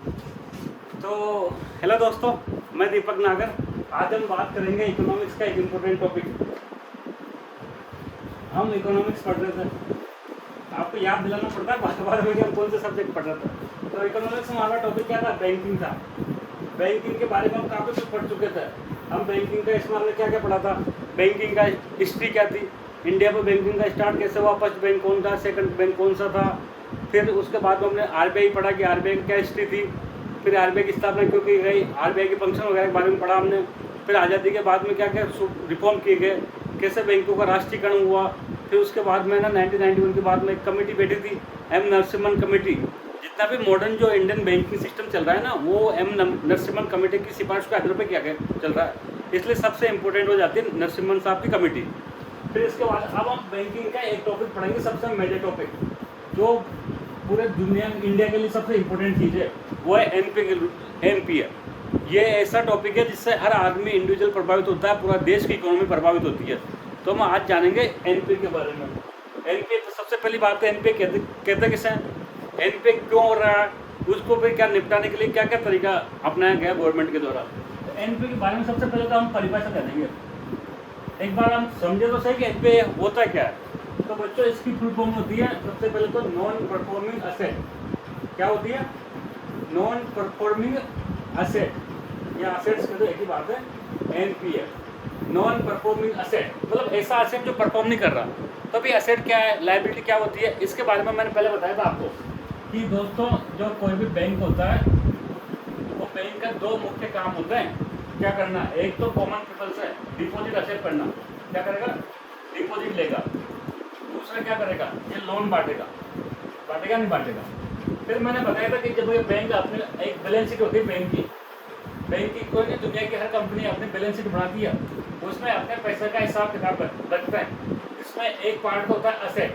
तो हेलो दोस्तों, मैं दीपक नागर। आज हम बात करेंगे इकोनॉमिक्स का एक इम्पोर्टेंट टॉपिक। हम इकोनॉमिक्स पढ़ रहे थे, आपको याद दिलाना पड़ता है बार बार में कि हम कौन से सब्जेक्ट पढ़ रहे थे। तो इकोनॉमिक्स में हमारा टॉपिक क्या था? बैंकिंग था। बैंकिंग के बारे में हम काफ़ी कुछ पढ़ चुके थे। हम बैंकिंग का इसमें हमने क्या क्या पढ़ा था, बैंकिंग का हिस्ट्री क्या थी, इंडिया में बैंकिंग का स्टार्ट कैसे हुआ, फर्स्ट बैंक कौन था, सेकंड बैंक कौन सा था। फिर उसके बाद में हमने आरबीआई पढ़ा कि आरबीआई की क्या हिस्ट्री थी। फिर आरबीआई की स्थापना क्यों की गई, आरबीआई के फंक्शन वगैरह के बारे में पढ़ा हमने। फिर आज़ादी के बाद में क्या क्या रिफॉर्म किए गए, कैसे बैंकों का राष्ट्रीयकरण हुआ। फिर उसके बाद में ना 1991 के बाद में एक कमेटी बैठी थी, एम नरसिम्हन कमेटी। जितना भी मॉडर्न जो इंडियन बैंकिंग सिस्टम चल रहा है ना, वो एम नरसिम्हन कमेटी की सिफारिश के आधार पर किया गया चल रहा है। इसलिए सबसे इम्पोर्टेंट हो जाती है नरसिम्हन साहब की कमेटी। फिर इसके बाद अब हम बैंकिंग का एक टॉपिक पढ़ेंगे, सबसे मेजर टॉपिक जो पूरे दुनिया इंडिया के लिए सबसे इम्पोर्टेंट चीज़ है, वो है एनपीए। ये ऐसा टॉपिक है जिससे हर आदमी इंडिविजुअल प्रभावित होता है, पूरा देश की इकोनॉमी प्रभावित होती है। तो हम आज जानेंगे एनपीए के बारे में। एनपीए तो सबसे पहली बात है, एनपीए कहते किसे हैं, एनपीए क्यों हो रहा है, उसको फिर क्या निपटाने के लिए क्या क्या तरीका अपनाया गया गवर्नमेंट के द्वारा। तो एनपीए के बारे में सबसे पहले तो हम परिभाषा कर देंगे। एक बार हम समझे तो सही कि एनपीए होता क्या है। तो बच्चों, इसकी फुल फॉर्म होती है सबसे पहले तो नॉन परफॉर्मिंग असेट। क्या होती है? नॉन परफॉर्मिंग असेट या असेट्स में तो एक ही बात है, एनपीए नॉन परफॉर्मिंग असेट मतलब ऐसा असेट जो परफॉर्म नहीं कर रहा। तो अभी असेट क्या है, लायबिलिटी क्या होती है, इसके बारे में मैंने पहले बताया था आपको कि दोस्तों जो कोई भी बैंक होता है, वो बैंक का दो मुख्य काम होते हैं। क्या करना, एक तो कॉमन पीपल से डिपॉजिट एक्सेप्ट करना, क्या करेगा, डिपॉजिट लेगा। दूसरा क्या करेगा, ये लोन बांटेगा नहीं बांटेगा। फिर मैंने बताया था कि जब ये बैंक अपने एक बैलेंस शीट होती है बैंक की कोई नहीं, दुनिया की हर कंपनी अपनी बैलेंस शीट बनाती है, उसमें अपने पैसे का हिसाब किताब रखते हैं। इसमें एक पार्ट होता है असेट,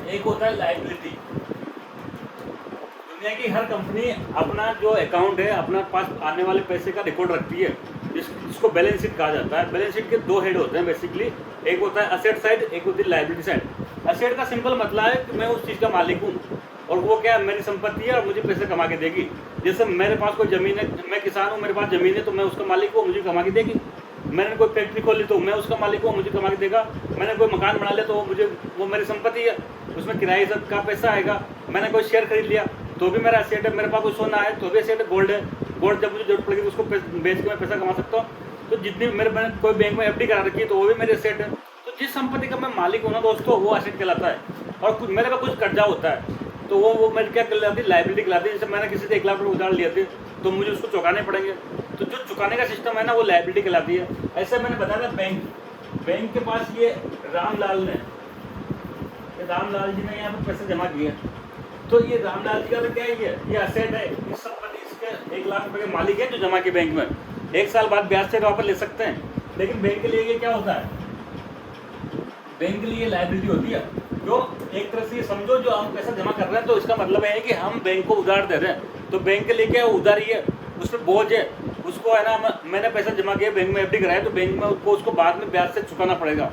एक होता है लायबिलिटी। दुनिया की हर कंपनी अपना जो अकाउंट है, अपना पास आने वाले पैसे का रिकॉर्ड रखती है, जिसको बैलेंस शीट कहा जाता है। बैलेंस शीट के दो हेड होते हैं बेसिकली, एक होता है असेट साइड, एक होती है लायबिलिटी साइड। असेट का सिंपल मतलब है कि मैं उस चीज़ का मालिक हूँ और वो क्या है, मेरी संपत्ति है और मुझे पैसे कमा के देगी। जैसे मेरे पास कोई ज़मीन है, मैं किसान हूँ, मेरे पास ज़मीन है तो मैं उसका मालिक हूँ, मुझे कमा के देगी। मैंने कोई फैक्ट्री खोली तो मैं उसका मालिक हूँ, मुझे कमा के देगा। मैंने कोई मकान बना लिया तो वो मेरी संपत्ति है, उसमें किराए का पैसा आएगा। मैंने कोई शेयर खरीद लिया तो भी मेरा असेट है। मेरे पास कोई सोना है तो भी असेट है। गोल्ड है, गोल्ड जब मुझे जरूरत पड़ेगी तो उसको बेच के मैं पैसा कमा सकता हूँ। तो जितनी मैंने कोई बैंक में एफडी करा रखी है तो वो भी मेरे असेट है। तो जिस संपत्ति का मैं मालिक हूँ ना दोस्तों, वो असेट कहलाता है। और कुछ मेरे पास कुछ कर्जा होता है तो वो मेरे क्या कहलाती है, लायबिलिटी कहलाती है। जैसे मैंने किसी से 1 लाख रुपये उधार लिए थे तो मुझे उसको चुकाने पड़ेंगे, तो जो चुकाने का सिस्टम है ना, वो लायबिलिटी कहलाती है। ऐसे मैंने बताया था बैंक के पास ये रामलाल जी ने यहाँ पर पैसे जमा किए, तो ये रामलाल जी का तो क्या है, ये असेट है। इस संपत्ति इसके 1 लाख रुपए के मालिक है जो जमा के बैंक में 1 साल बाद ब्याज से वापस ले सकते हैं। लेकिन बैंक के लिए ये क्या होता है, बैंक के लिए लायबिलिटी होती है। जो एक तरह से ये समझो, जो हम पैसा जमा कर रहे हैं तो इसका मतलब है कि हम बैंक को उधार दे रहे हैं। तो बैंक के लिए क्या है, उधारी है, उस पर बोझ है, उसको है ना, मैंने पैसा जमा किया, बैंक में एफडी कराया तो बैंक में उसको बाद में ब्याज से चुकाना पड़ेगा।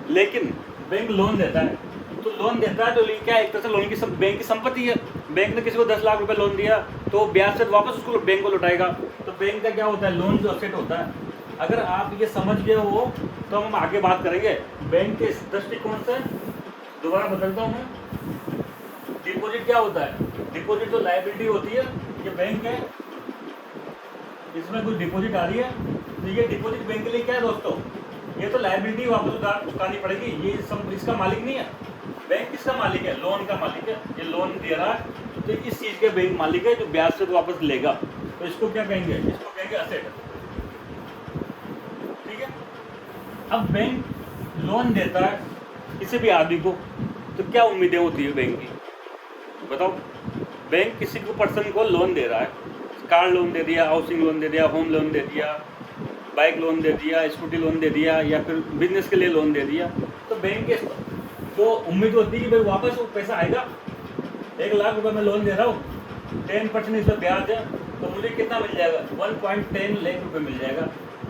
लेकिन बैंक लोन देता है, तो लोन देता है तो क्या एक तरह से लोन की बैंक की संपत्ति है। बैंक ने किसी को 10 लाख रुपए लोन दिया तो ब्याज से वापस उसको बैंक को लौटाएगा। तो बैंक का क्या होता है, लोन जो असेट होता है। अगर आप ये समझ गए हो तो हम आगे बात करेंगे बैंक के दृष्टिकोण से। दोबारा बदलता हूँ मैं, डिपॉजिट क्या होता है, डिपॉजिट जो लायबिलिटी होती है, ये बैंक है, इसमें कुछ डिपॉजिट आ रही है तो ये डिपॉजिट बैंक के लिए क्या है दोस्तों, ये तो लायबिलिटी वापस उधार चुकानी पड़ेगी। ये इसका मालिक नहीं है। बैंक किसका मालिक है, लोन का मालिक है। ये लोन दे रहा है तो इस चीज़ के बैंक मालिक है जो ब्याज से तो वापस लेगा। तो इसको क्या कहेंगे, इसको कहेंगे असेट। ठीक है। अब बैंक लोन देता है किसी भी आदमी को, तो क्या उम्मीदें होती है बैंक की, बताओ। बैंक किसी को पर्सन को लोन दे रहा है, कार लोन दे दिया, हाउसिंग लोन दे दिया, होम लोन दे दिया, बाइक लोन दे दिया, स्कूटी लोन दे दिया, या फिर बिजनेस के लिए लोन दे दिया। तो बैंक के तो उम्मीद होती है कि भाई वापस वो पैसा आएगा। 1 लाख रुपए मैं लोन दे रहा हूँ, 10% इसमें ब्याज है, तो मुझे कितना मिल जाएगा, 1.10 लाख रुपये मिल जाएगा।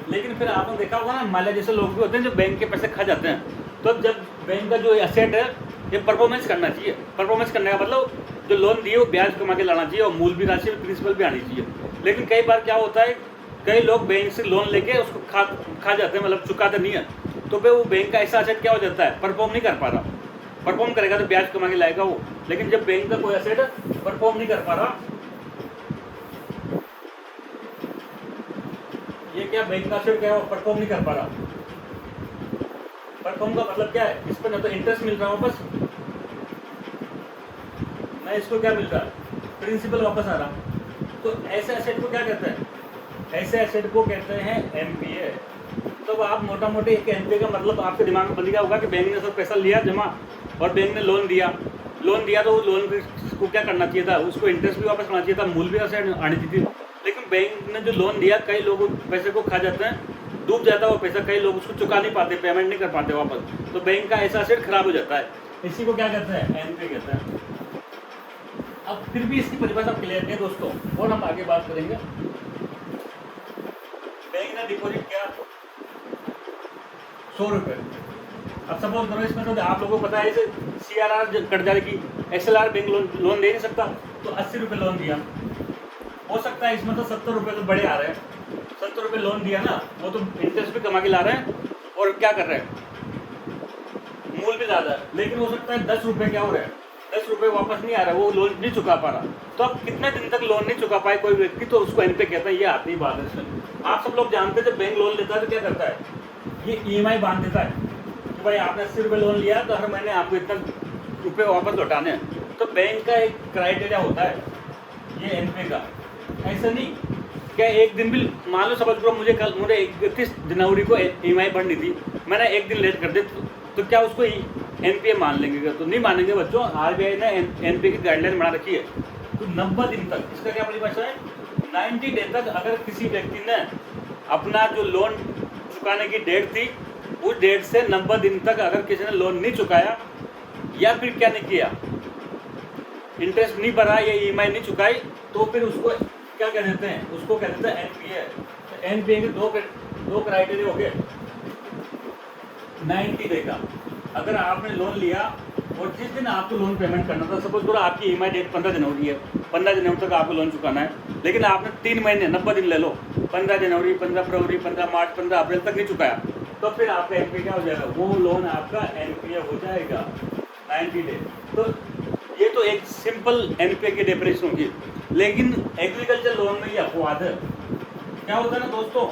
लेकिन फिर आपने देखा होगा ना, माल्या जैसे लोग भी होते हैं जो बैंक के पैसे खा जाते हैं। तो जब बैंक का जो एसेट है ये परफॉर्मेंस करना चाहिए। परफॉर्मेंस करने का मतलब जो लोन दिए वो ब्याज कमा के लाना चाहिए और मूल भी राशि प्रिंसिपल भी आनी चाहिए। लेकिन कई बार क्या होता है, कई लोग बैंक से लोन लेके उसको खा जाते हैं, मतलब चुकाते नहीं है, तो फिर वो बैंक का ऐसा एसेट क्या हो जाता है, परफॉर्म नहीं कर पा रहा। परफॉर्म करेगा तो ब्याज कमा के लाएगा वो, लेकिन जब बैंक का कोई एसेट परफॉर्म नहीं कर पा रहा, ये क्या बैंक का एसेट क्या है, परफॉर्म नहीं कर पा रहा। परफॉर्म का मतलब क्या है, इस पर ना तो इंटरेस्ट मिल रहा है वापस, ना इसको क्या मिल रहा है, प्रिंसिपल वापस आ रहा। तो ऐसे एसेट को क्या कहते हैं, ऐसे एसेट को कहते हैं एनपीए। तो आप मोटा मोटी एक एनपीए का मतलब आपके दिमाग में बन गया होगा कि बैंक ने सब पैसा लिया जमा और बैंक ने लोन दिया तो वो लोन को क्या करना चाहिए था, उसको इंटरेस्ट भी वापस आना चाहिए था, मूल भी एसेट आनी चाहिए थी। लेकिन बैंक ने जो लोन दिया, कई लोग पैसे को खा जाते हैं, डूब जाता है वो पैसा, कई लोग उसको चुका नहीं पाते, पेमेंट नहीं कर पाते वापस, तो बैंक का ऐसा एसेट खराब हो जाता है। इसी को क्या कहते हैं, एनपीए कहते हैं। अब फिर भी इसकी परिभाषा क्लियर नहीं है दोस्तों, और हम आगे बात करेंगे। बैंक ने डिपॉजिट किया 100 रुपये। अब सपोज करो इसमें तो आप लोगों को पता है इसे CRR कट जाएगी, SLR बैंक लोन दे नहीं सकता, तो 80 रुपये लोन दिया। हो सकता है इसमें तो 70 रुपये तो बड़े आ रहे हैं, 70 रुपये लोन दिया ना, वो तो इंटरेस्ट भी कमा के ला रहे हैं और क्या कर रहे हैं, मूल भी ज़्यादा है। लेकिन हो सकता है 10 रुपये क्या हो रहा है, 10 रुपये वापस नहीं आ रहा, वो लोन नहीं चुका पा रहा। तो अब कितने दिन तक लोन नहीं चुका पाए कोई व्यक्ति, तो उसको एनपीए कहता है। ये आती है बात है इसमें। आप सब लोग जानते हैं जब बैंक लोन लेता है तो क्या करता है, ये EMI बांध देता है कि भाई आपने 80 रुपये लोन लिया तो हर महीने आपको इतना रुपये वापस लौटाने हैं। तो बैंक का एक क्राइटेरिया होता है ये एनपीए का। ऐसा नहीं क्या एक दिन भी, मान लो समझ करो मुझे 31 जनवरी को EMI भरनी थी, मैंने एक दिन लेट कर दी, तो क्या उसको एनपीए मान लेंगे? तो नहीं मानेंगे बच्चों। RBI ने एनपीए की गाइडलाइन बना रखी है। तो 90 दिन तक, इसका क्या परिभाषा है, 90 डे तक अगर किसी व्यक्ति ने अपना जो लोन चुकाने की डेट थी, उस डेट से 90 दिन तक अगर किसी ने लोन नहीं चुकाया या फिर क्या नहीं किया, इंटरेस्ट नहीं भरा या EMI नहीं चुकाई, तो फिर उसको क्या कह देते हैं, उसको कह देते हैं एनपीए। तो एनपीए के दो क्राइटेरिया हो गए। 90 डे का, अगर आपने लोन लिया और जिस दिन आपको लोन पेमेंट करना था, सपोज करो आपकी EMI डेट 15 जनवरी है, 15 जनवरी तक आपको लोन चुकाना है, लेकिन आपने 3 महीने 90 दिन ले लो, 15 जनवरी, 15 फरवरी, 15 मार्च, 15 अप्रैल तक नहीं चुकाया, तो फिर आपका एनपीए क्या हो जाएगा, वो लोन आपका एनपीए हो जाएगा 90 डे। तो ये तो एक सिंपल एनपीए की डेफिनेशन होगी। लेकिन एग्रीकल्चर लोन में ये अपवाद है। क्या होता है ना दोस्तों,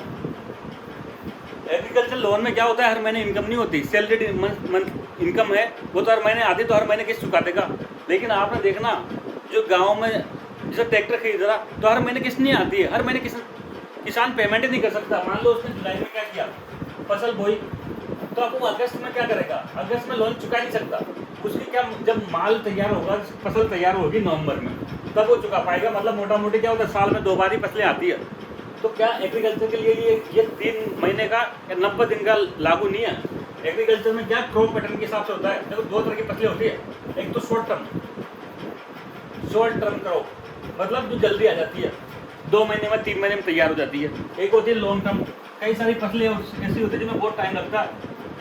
एग्रीकल्चर लोन में क्या होता है, हर महीने इनकम नहीं होती, सैलरी मंथ इनकम है, वो तो हर महीने आती, तो हर महीने किस्त चुका देगा। लेकिन आपने देखना जो गांव में जैसे ट्रैक्टर खरीद रहा, तो हर महीने किस्त नहीं आती है, हर महीने किसान पेमेंट ही नहीं कर सकता। मान लो उसने जुलाई में क्या किया, फसल बोई, तो आपको अगस्त में क्या करेगा, अगस्त में लोन चुका नहीं सकता। उसकी क्या, जब माल तैयार होगा, फसल तैयार होगी नवंबर में, तब वो चुका पाएगा। मतलब मोटा मोटी क्या होता है, साल में 2 बार ही फसलें आती है। तो क्या एग्रीकल्चर के लिए ये 3 महीने का या 90 दिन का लागू नहीं है। एग्रीकल्चर में क्या क्रॉप पैटर्न के हिसाब से होता है। देखो 2 तरह की फसलें होती है, एक तो शॉर्ट टर्म क्रॉप, मतलब जो जल्दी आ जाती है, 2 महीने में 3 महीने में तैयार हो जाती है। एक होती है लॉन्ग टर्म, कई सारी फसलें ऐसी होती है जिनमें बहुत टाइम लगता है,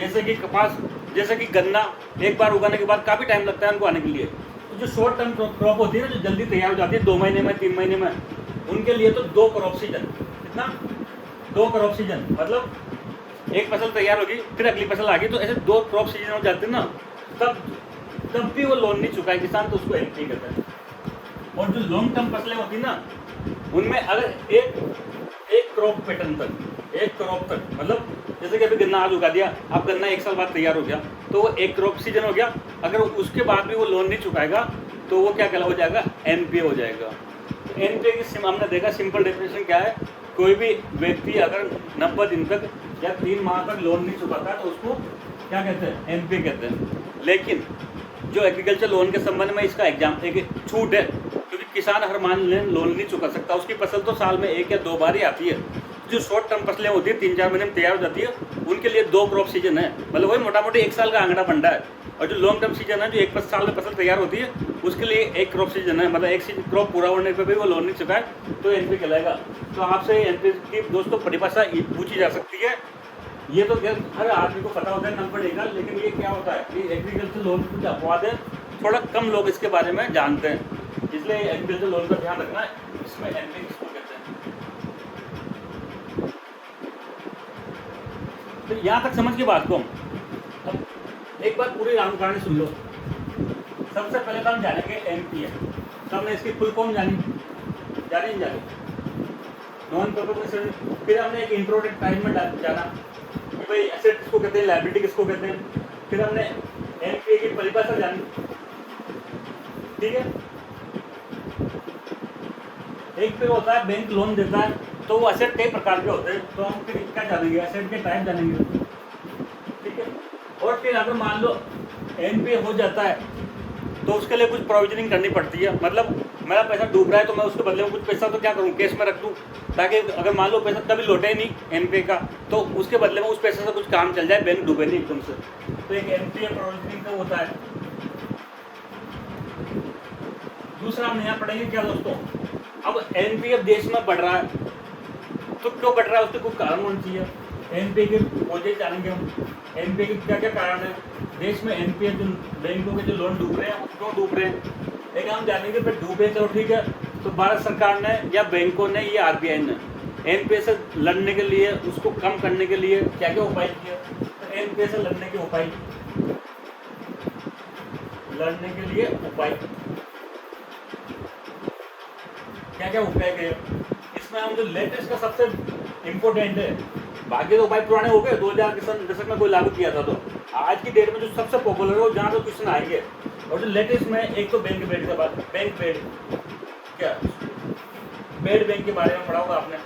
जैसे कि कपास, जैसे कि गन्ना, एक बार उगाने के बाद काफ़ी टाइम लगता है उनको आने के लिए। तो जो शॉर्ट टर्म क्रॉप होती है ना, जो जल्दी तैयार हो जाती है 2 महीने में 3 महीने में, उनके लिए तो 2 क्रॉप सीजन, कितना, 2 क्रॉप सीजन, मतलब एक फसल तैयार होगी फिर अगली फसल आ गई, तो ऐसे 2 क्रॉप सीजन हो जाते हैं ना, तब भी वो लोन नहीं चुकाए किसान, तो उसको एनपीए कहते हैं। और जो लॉन्ग टर्म फसलें होती ना, उनमें अगर एक क्रॉप पैटर्न तक, एक क्रॉप तक, मतलब जैसे कि अभी गन्ना आज उगा दिया, अब गन्ना 1 साल बाद तैयार हो गया, तो वो एक क्रॉप सीजन हो गया। अगर उसके बाद भी वो लोन नहीं चुकाएगा तो वो क्या हो जाएगा, एनपीए हो जाएगा। तो एनपीए की हमने देखा सिंपल डेफिनेशन क्या है, कोई भी व्यक्ति अगर 90 दिन तक या 3 माह तक लोन नहीं चुकाता तो उसको क्या कहते हैं, एनपीए कहते हैं। लेकिन जो एग्रीकल्चर लोन के संबंध में इसका एक छूट है, क्योंकि किसान हर महीने लोन नहीं चुका सकता, उसकी फसल तो साल में 1 या 2 बार ही आती है। जो शॉर्ट टर्म फसलें होती है 3-4 महीने में तैयार हो जाती है, उनके लिए 2 क्रॉप सीजन है, मतलब वही मोटा मोटी 1 साल का आंकड़ा बंडा है। और जो लॉन्ग टर्म सीजन है, जो 1 साल में फसल तैयार होती है, उसके लिए 1 क्रॉप सीजन है, मतलब 1 क्रॉप पूरा होने पर भी वो लोन नहीं चुकाए तो एनपीए कहलाएगा। तो आपसे एनपीए की दोस्तों परिभाषा पूछी जा सकती है। ये तो हर आदमी को पता होता है 90 डे का, लेकिन ये क्या होता है, ये एग्रीकल्चर लोन कुछ अपवाद है थोड़ा कम लोग इसके बारे में जानते हैं, इसलिए एग्रीकल्चर लोन का ध्यान रखना है। इसमें एनपीए किसको कहते हैं, तो यहाँ तक समझ की बात को अब एक बार पूरी राम कहानी सुन लो। सबसे पहले तो हम जानेंगे एनपीए। सबने इसकी फुल फॉर्म जानी नहीं जानी, नॉन प्रॉफिट। फिर हमने एक इंट्रोडक्ट टाइम में जाना कि भाई एसेट किसको कहते हैं, लायबिलिटी किसको कहते हैं। फिर हमने एनपीए की परिभाषा जानी, ठीक है। एक फिर होता है बैंक लोन देता है, तो वो एसेट कई प्रकार के होते हैं, तो हम फिर क्या जानेंगे, एसेट के टाइप जानेंगे, ठीक है। और फिर अगर मान लो एनपीए हो जाता है तो उसके लिए कुछ प्रोविजनिंग करनी पड़ती है। मतलब मेरा पैसा डूब रहा है तो मैं उसके बदले में कुछ पैसा तो क्या करूँ, केस में रख दूँ, ताकि अगर मान लो पैसा कभी लौटे ही नहीं एनपीए का, तो उसके बदले में उस पैसे से कुछ काम चल जाए, बैंक डूबे नहीं एकदम से। तो एक एनपीए प्रोविजनिंग का होता है। दूसरा हम यहाँ पढ़ेंगे क्या दोस्तों, अब एनपीए देश में बढ़ रहा है, तो क्यों बढ़ रहा है, उसके कुछ कारण होना चाहिए। एनपीए के वजह जानेंगे हम, एनपीए के क्या क्या कारण है देश में। एनपीए जो बैंकों के जो लोन डूब रहे हैं वो क्यों डूब रहे हैं, एक हम जानेंगे। फिर डूबे चलो ठीक है, तो भारत सरकार ने या बैंकों ने या आरबीआई ने एनपीए से लड़ने के लिए, उसको कम करने के लिए क्या क्या उपाय किए। तो एनपीए से लड़ने के उपाय क्या क्या उपाय किए। इसमें हम जो लेटेस्ट का सबसे इम्पोर्टेंट है, बाकी तो उपाय पुराने हो गए, 2000 के सन दशक में कोई लागू किया था। तो आज की डेट में जो सबसे पॉपुलर है वो जहाँ तो क्वेश्चन आएंगे, और जो लेटेस्ट में एक तो बैंक बेड के बाद बैंक बेड, क्या बेड बैंक के बारे में पढ़ा होगा आपने।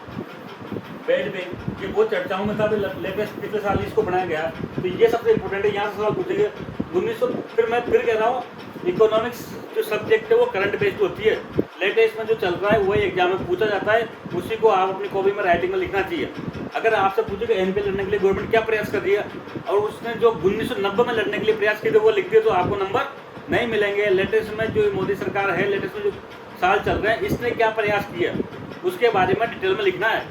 बेड बैंक ये बहुत चर्चाओं में था, लेटेस्ट पिछले साल इसको बनाया गया, तो ये सबसे इम्पोर्टेंट है। यहाँ से सवाल पूछेंगे 1900। फिर मैं फिर कह रहा हूँ, इकोनॉमिक्स जो सब्जेक्ट है वो करंट बेस्ड होती है, लेटेस्ट में जो चल रहा है वही एग्जाम में पूछा जाता है, उसी को आप अपनी कॉपी में राइटिंग में लिखना चाहिए। अगर आपसे पूछे कि एनपीए लड़ने के लिए गवर्नमेंट क्या प्रयास कर रही है, और उसने जो 1990 में लड़ने के लिए प्रयास किए थे वो लिख दिए, तो आपको नंबर नहीं मिलेंगे। लेटेस्ट में जो मोदी सरकार है, लेटेस्ट में जो साल चल रहे हैं, इसने क्या प्रयास किया उसके बारे में डिटेल में लिखना है।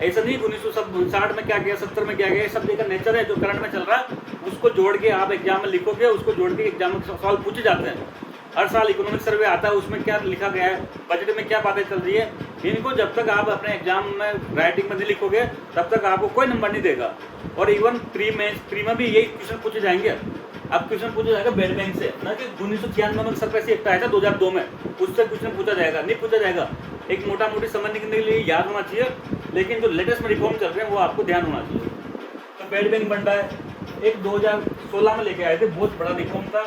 ऐसा नहीं 1960 में क्या किया, 70 में क्या किया, सब्जेक्ट का नेचर है जो करंट में चल रहा है, उसको जोड़ के आप एग्जाम में लिखोगे, उसको जोड़ के एग्जाम में सवाल पूछे जाते हैं। हर साल इकोनॉमिक सर्वे आता है, उसमें क्या लिखा गया है, बजट में क्या बातें चल रही है, इनको जब तक आप अपने एग्जाम में राइटिंग में नहीं लिखोगे तब तक आपको कोई नंबर नहीं देगा। और इवन प्री में भी यही क्वेश्चन पूछे जाएंगे। अब क्वेश्चन पूछा जाएगा बेड बैंक से, ना कि 1996 में सरपैसी एक्ट आया था 2002 में, उससे क्वेश्चन पूछा जाएगा नहीं पूछा जाएगा। एक मोटा मोटी समझने के लिए याद होना चाहिए, लेकिन जो लेटेस्ट में रिफॉर्म चल रहे हैं वो आपको ध्यान होना चाहिए। तो बेड बैंक बन रहा है, एक 2016 में लेके आए थे, बहुत बड़ा रिफॉर्म था,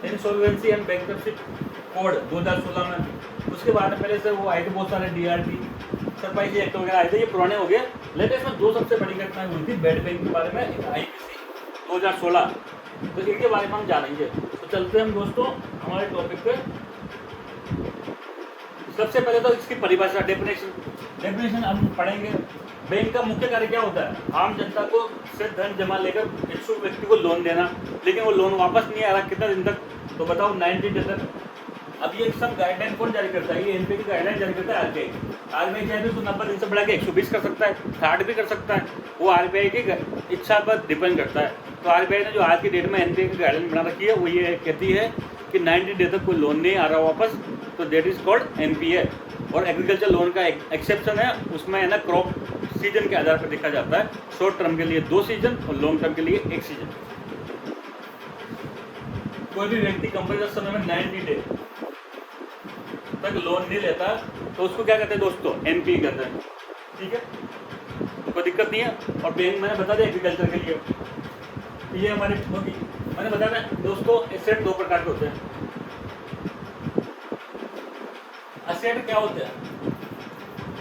इंसॉल्वेंसी एंड बैंक्रप्सी कोड 2016 में। उसके बाद में पहले से वो आए थे बहुत सारे डीआरटी, सरपैसी एक्ट वगैरह आए थे, ये पुराने हो गए। लेटेस्ट में दो सबसे बड़ी घटनाएं हुई थी बेड बैंक के बारे में, आईपीसी 2016, तो इनके बारे में हम जानेंगे। तो चलते हैं हम दोस्तों हमारे टॉपिक पे। सबसे पहले तो इसकी परिभाषा, डेफिनेशन हम पढ़ेंगे। बैंक का मुख्य कार्य क्या होता है, आम जनता को से धन जमा लेकर इच्छुक व्यक्ति को लोन देना, लेकिन वो लोन वापस नहीं आ रहा कितना दिन तक, तो बताओ 90 दिन तक। अब ये सब गाइडलाइन कौन जारी करता है, ये एनपीए की गाइडलाइन जारी करता है आरबीआई। आरबीआई चाहे तो 90 दिन से बढ़ा के 120 कर सकता है, 60 भी कर सकता है, वो आरबीआई की इच्छा पर डिपेंड करता है। तो आरबीआई ने जो आज की डेट में एनपीए की गाइडलाइन बना रखी है वो ये कहती है कि 90 डे तक कोई लोन नहीं आ रहा वापस, तो देट इज कॉल्ड एनपीए। और एग्रीकल्चर लोन का एक्सेप्शन है, उसमें है ना क्रॉप सीजन के आधार पर देखा जाता है, शॉर्ट टर्म के लिए 2 सीजन और लॉन्ग टर्म के लिए 1 सीजन। कोई भी व्यक्ति कंपनी समय में 90 डे तक लोन नहीं लेता तो उसको क्या कहते हैं दोस्तों, एनपीए कहते हैं, ठीक है, तो कोई दिक्कत नहीं है। और बैंक मैंने बता दिया एग्रीकल्चर के लिए, ये हमारे मैंने बताया दोस्तों, एसेट 2 प्रकार के होते हैं। एसेट क्या होते हैं,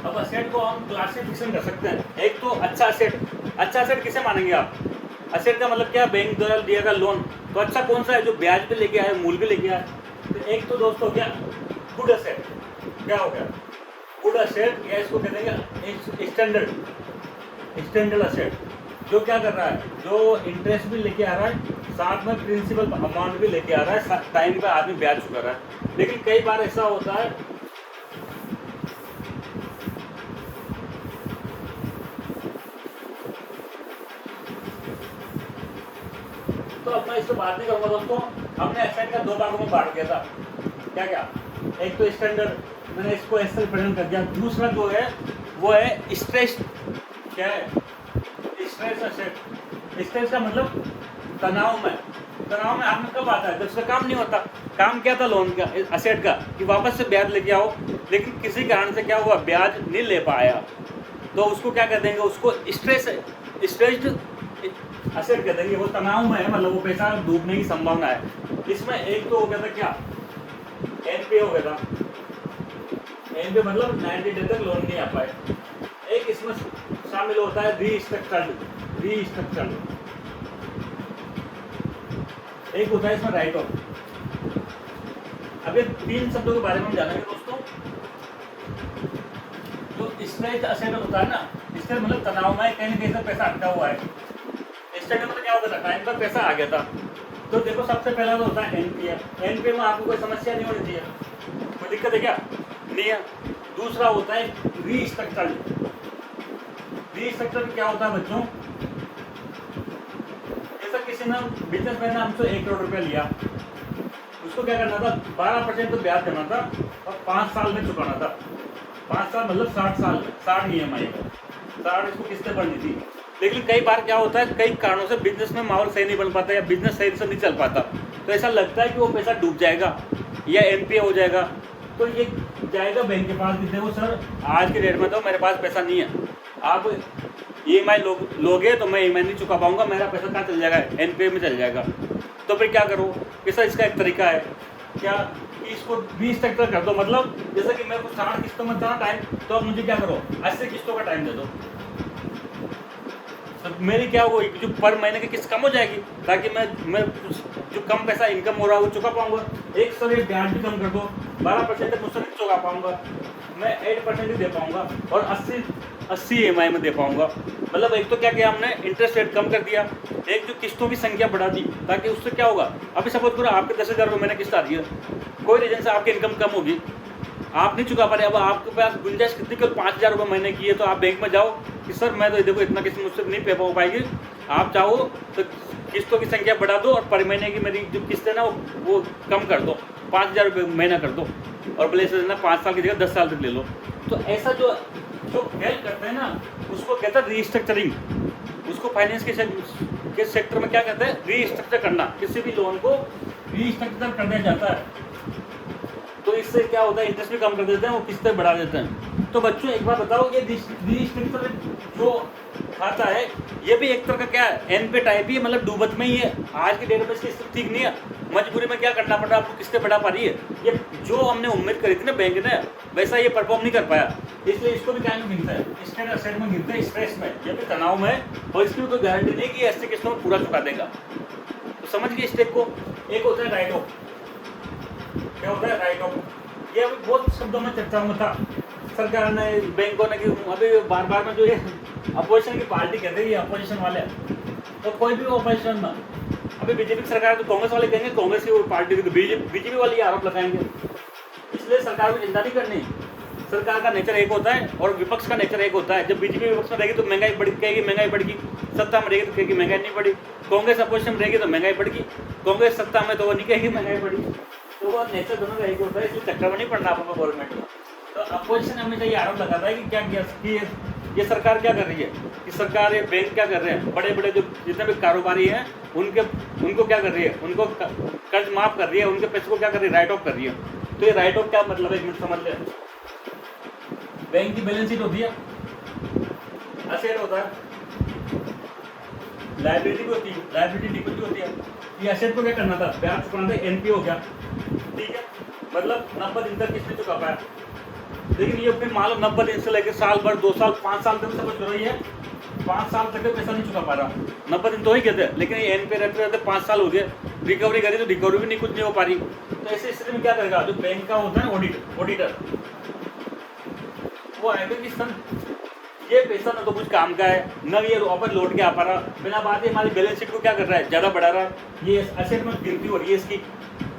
अब एसेट को हम क्लासिफिकेशन कर सकते हैं। एक तो अच्छा एसेट किसे मानेंगे आप, एसेट का मतलब क्या, बैंक द्वारा दिया गया लोन। तो अच्छा कौन सा है, जो ब्याज भी लेके आए, मूल भी लेके आए। तो एक तो दोस्तों क्या गुड एसेट, क्या हो गया गुड एसेट, या इसको कहते हैं स्टैंडर्ड एसेट, जो क्या कर रहा है, जो इंटरेस्ट भी लेके आ रहा है, साथ में प्रिंसिपल अमाउंट भी लेके आ रहा है, टाइम पे आदमी ब्याज चुका रहा है। लेकिन कई बार ऐसा होता है तो अब मैं इससे बात नहीं करूँगा दोस्तों, हमने एसेट का 2 भागों में बांट दिया था। क्या क्या? एक तो स्टैंडर्ड, मैंने इसको ऐसे रिप्रेजेंट कर दिया। दूसरा जो है वो है स्ट्रेस। क्या है? Stress asset. स्ट्रेस का मतलब तनाव में हाथ में कब आता है? जब उसका काम नहीं होता। काम क्या था लोन का, एसेट का, कि वापस से ब्याज लेके आओ, लेकिन किसी कारण से क्या हुआ, ब्याज नहीं ले पाया, तो उसको क्या कह देंगे? उसको स्ट्रेस्ड एसेट कह देंगे। वो तनाव में है, मतलब वो पैसा डूबने की संभावना है। इसमें एक तो हो गया था क्या, एनपीए हो गया था। एनपीए मतलब 90 डे तक लोन नहीं आ पाए। एक इसमें शामिल होता है रीस्ट्रक्चर्ड। एक होता है इसमें राइट ऑफ। अब ये 3 शब्दों के बारे में हम जानेंगे दोस्तों। जो स्ट्रेस एसेट होता है ना, स्ट्रेस मतलब तनाव में कहीं ना कहीं से पैसा अटका हुआ है। स्ट्रेस मतलब क्या होता था, टाइम पर पैसा आ गया था। तो देखो सबसे पहला तो होता है एनपीए। एनपीए में आपको कोई समस्या नहीं होनी चाहिए, कोई दिक्कत है क्या? नहीं है। दूसरा होता है रीस्ट्रक्चर्ड। रीस्ट्रक्चर्ड क्या होता है बच्चों? जैसा किसी ने बिजनेसमैन ने हमसे 1 करोड़ रुपया लिया, उसको क्या करना था, 12% तो ब्याज देना था और 5 साल में चुकाना था। 5 साल मतलब 60 साल में, 60 EMI का, 60 इसको किस्तें भरनी थी। लेकिन कई बार क्या होता है, कई कारणों से बिजनेस में माहौल सही नहीं बन पाता या बिजनेस सही से नहीं चल पाता, तो ऐसा लगता है कि वो पैसा डूब जाएगा या एनपीए हो जाएगा। तो ये जाएगा बैंक के पास कि देखो सर, आज के डेट में तो मेरे पास पैसा नहीं है, आप EMI लोगे तो मैं EMI नहीं चुका पाऊंगा, मेरा पैसा कहाँ चल जाएगा, एनपीए में चल जाएगा। तो फिर क्या करो कि सर इसका एक तरीका है क्या, कि इसको 20 तक कर दो। मतलब जैसे कि मेरे को 60 किस्तों में था टाइम, तो अब मुझे क्या करो, 80 किस्तों का टाइम दे दो। तो मेरी क्या होगी, जो पर महीने की किस्त कम हो जाएगी, ताकि मैं जो कम पैसा इनकम हो रहा है वो चुका पाऊंगा। एक सर ये ब्याज भी कम कर दो, 12% तक मुझसे नहीं चुका पाऊंगा, मैं 8% ही दे पाऊंगा और 80 EMI में दे पाऊंगा। मतलब एक तो क्या किया हमने, इंटरेस्ट रेट कम कर दिया, एक जो किस्तों की संख्या बढ़ा दी, ताकि उससे क्या होगा, अभी सपोज करो आपके 10,000 रुपये महीने किस्त आ रही है, कोई रीजन से आपकी इनकम कम होगी, आप नहीं चुका पा रहे, अब आपके पास गुंजाइश कितनी, केवल 5,000 रुपये महीने की है, तो आप बैंक में जाओ कि सर मैं तो देखो इतना किस्त मुझसे नहीं पे हो पाएगी, आप चाहो तो किस्तों की संख्या बढ़ा दो और पर महीने की मेरी जो किस्त है ना वो कम कर दो, 5,000 रुपये महीना कर दो, और भले से ना 5 साल की जगह 10 साल तक ले लो। तो ऐसा जो हेल्प करते हैं ना, उसको कहते हैं रीस्ट्रक्चरिंग। उसको फाइनेंस के सेक्टर में क्या कहते हैं, रीस्ट्रक्चर करना। किसी भी लोन को रीस्ट्रक्चर करने जाता है तो इससे क्या होता है, इंटरेस्ट भी कम कर देते हैं, वो किस्तें बढ़ा देते हैं। तो बच्चों एक बार बताओ, ये रीस्ट्रक्चर जो खाता है ये भी एक तरह का क्या है, एनपीए टाइप ही है, मतलब डूबत में ही है। आज की डेट में इसकी स्थिति ठीक नहीं है, मजबूरी में क्या करना पड़ रहा है आपको, किस्तें बढ़ा पा रही है। ये जो हमने उम्मीद करी थी ना बैंक ने, वैसा ये परफॉर्म नहीं कर पाया, इसलिए इसको भी क्या में गिनता है, स्ट्रेस एसेट में गिनता है, स्ट्रेस में, ये भी तनाव में, और इसकी भी कोई गारंटी नहीं कि ऐसे किस्तों में पूरा चुका देगा। तो समझ गए स्टेप को। एक होता है राइट ऑफ। क्या होता है राइट ऑफ? ये अभी बहुत शब्दों में चर्चा में था, सरकार ने, बैंकों ने, कि अभी बार बार में जो ये अपोजिशन की पार्टी कहते हैं, ये अपोजिशन वाले, तो कोई भी अपोजिशन में, अभी बीजेपी की सरकार, तो कांग्रेस वाले कहेंगे कांग्रेस की पार्टी, तो बीजेपी वाले आरोप लगाएंगे। इसलिए सरकार को चिंता नहीं करनी। सरकार का नेचर एक होता है और विपक्ष का नेचर एक होता है। जब बीजेपी विपक्ष में रहेगी तो महंगाई बढ़ कहेगी महंगाई बढ़गी, सत्ता में रहेगी तो कहेगी महंगाई नहीं बढ़ी। कांग्रेस अपोजिशन में रहेगी तो महंगाई बढ़गी, कांग्रेस सत्ता में तो वो नहीं कहेगी महंगाई बढ़ी। तो वो नेचर दोनों का एक होता है, इसलिए चक्कर में नहीं पड़ना आपको गवर्नमेंट में। तो अपोजिशन हमेशा ये आरोप लगाता है कि क्या किया कि ये सरकार क्या कर रही है, कि सरकार, ये बैंक क्या कर रहे हैं, बड़े बड़े जो जितने भी कारोबारी हैं उनको क्या कर रही है, उनको कर्ज माफ कर रही है, उनके पैसे को क्या कर रही है, राइट ऑफ कर रही है। तो ये राइट ऑफ क्या मतलब है, एक मिनट समझ ले। बैंक की बैलेंस शीट होती है, एसेट होता है, लायबिलिटी भी होती है, लायबिलिटी डिपॉजिट होती है। ये एसेट को क्या करना था, ब्याज चुकाना था, एनपीए हो गया, ठीक है, मतलब 90 दिन तक किसने चुका पाया। लेकिन ये फिर मान लो 90 दिन से लेकर साल भर, 2 साल, 5 साल तक सब हो रही है, 5 साल तक पैसा नहीं चुका पा रहा। 90 दिन तो ही कहते हैं, लेकिन ये एनपीए रहते रहते 5 साल हो गए, रिकवरी करी तो रिकवरी भी नहीं, कुछ नहीं हो पा रही। तो ऐसी स्थिति में क्या करेगा, जो बैंक का होता है ऑडिटर, वो आएगा कि सर ये पैसा ना तो कुछ काम का है, न ये वापस लौट के आ पा रहा, बिना बात ही हमारी बैलेंस शीट को क्या कर रहा है, ज़्यादा बढ़ा रहा है। ये एसेट में गिनती हो रही है, इसकी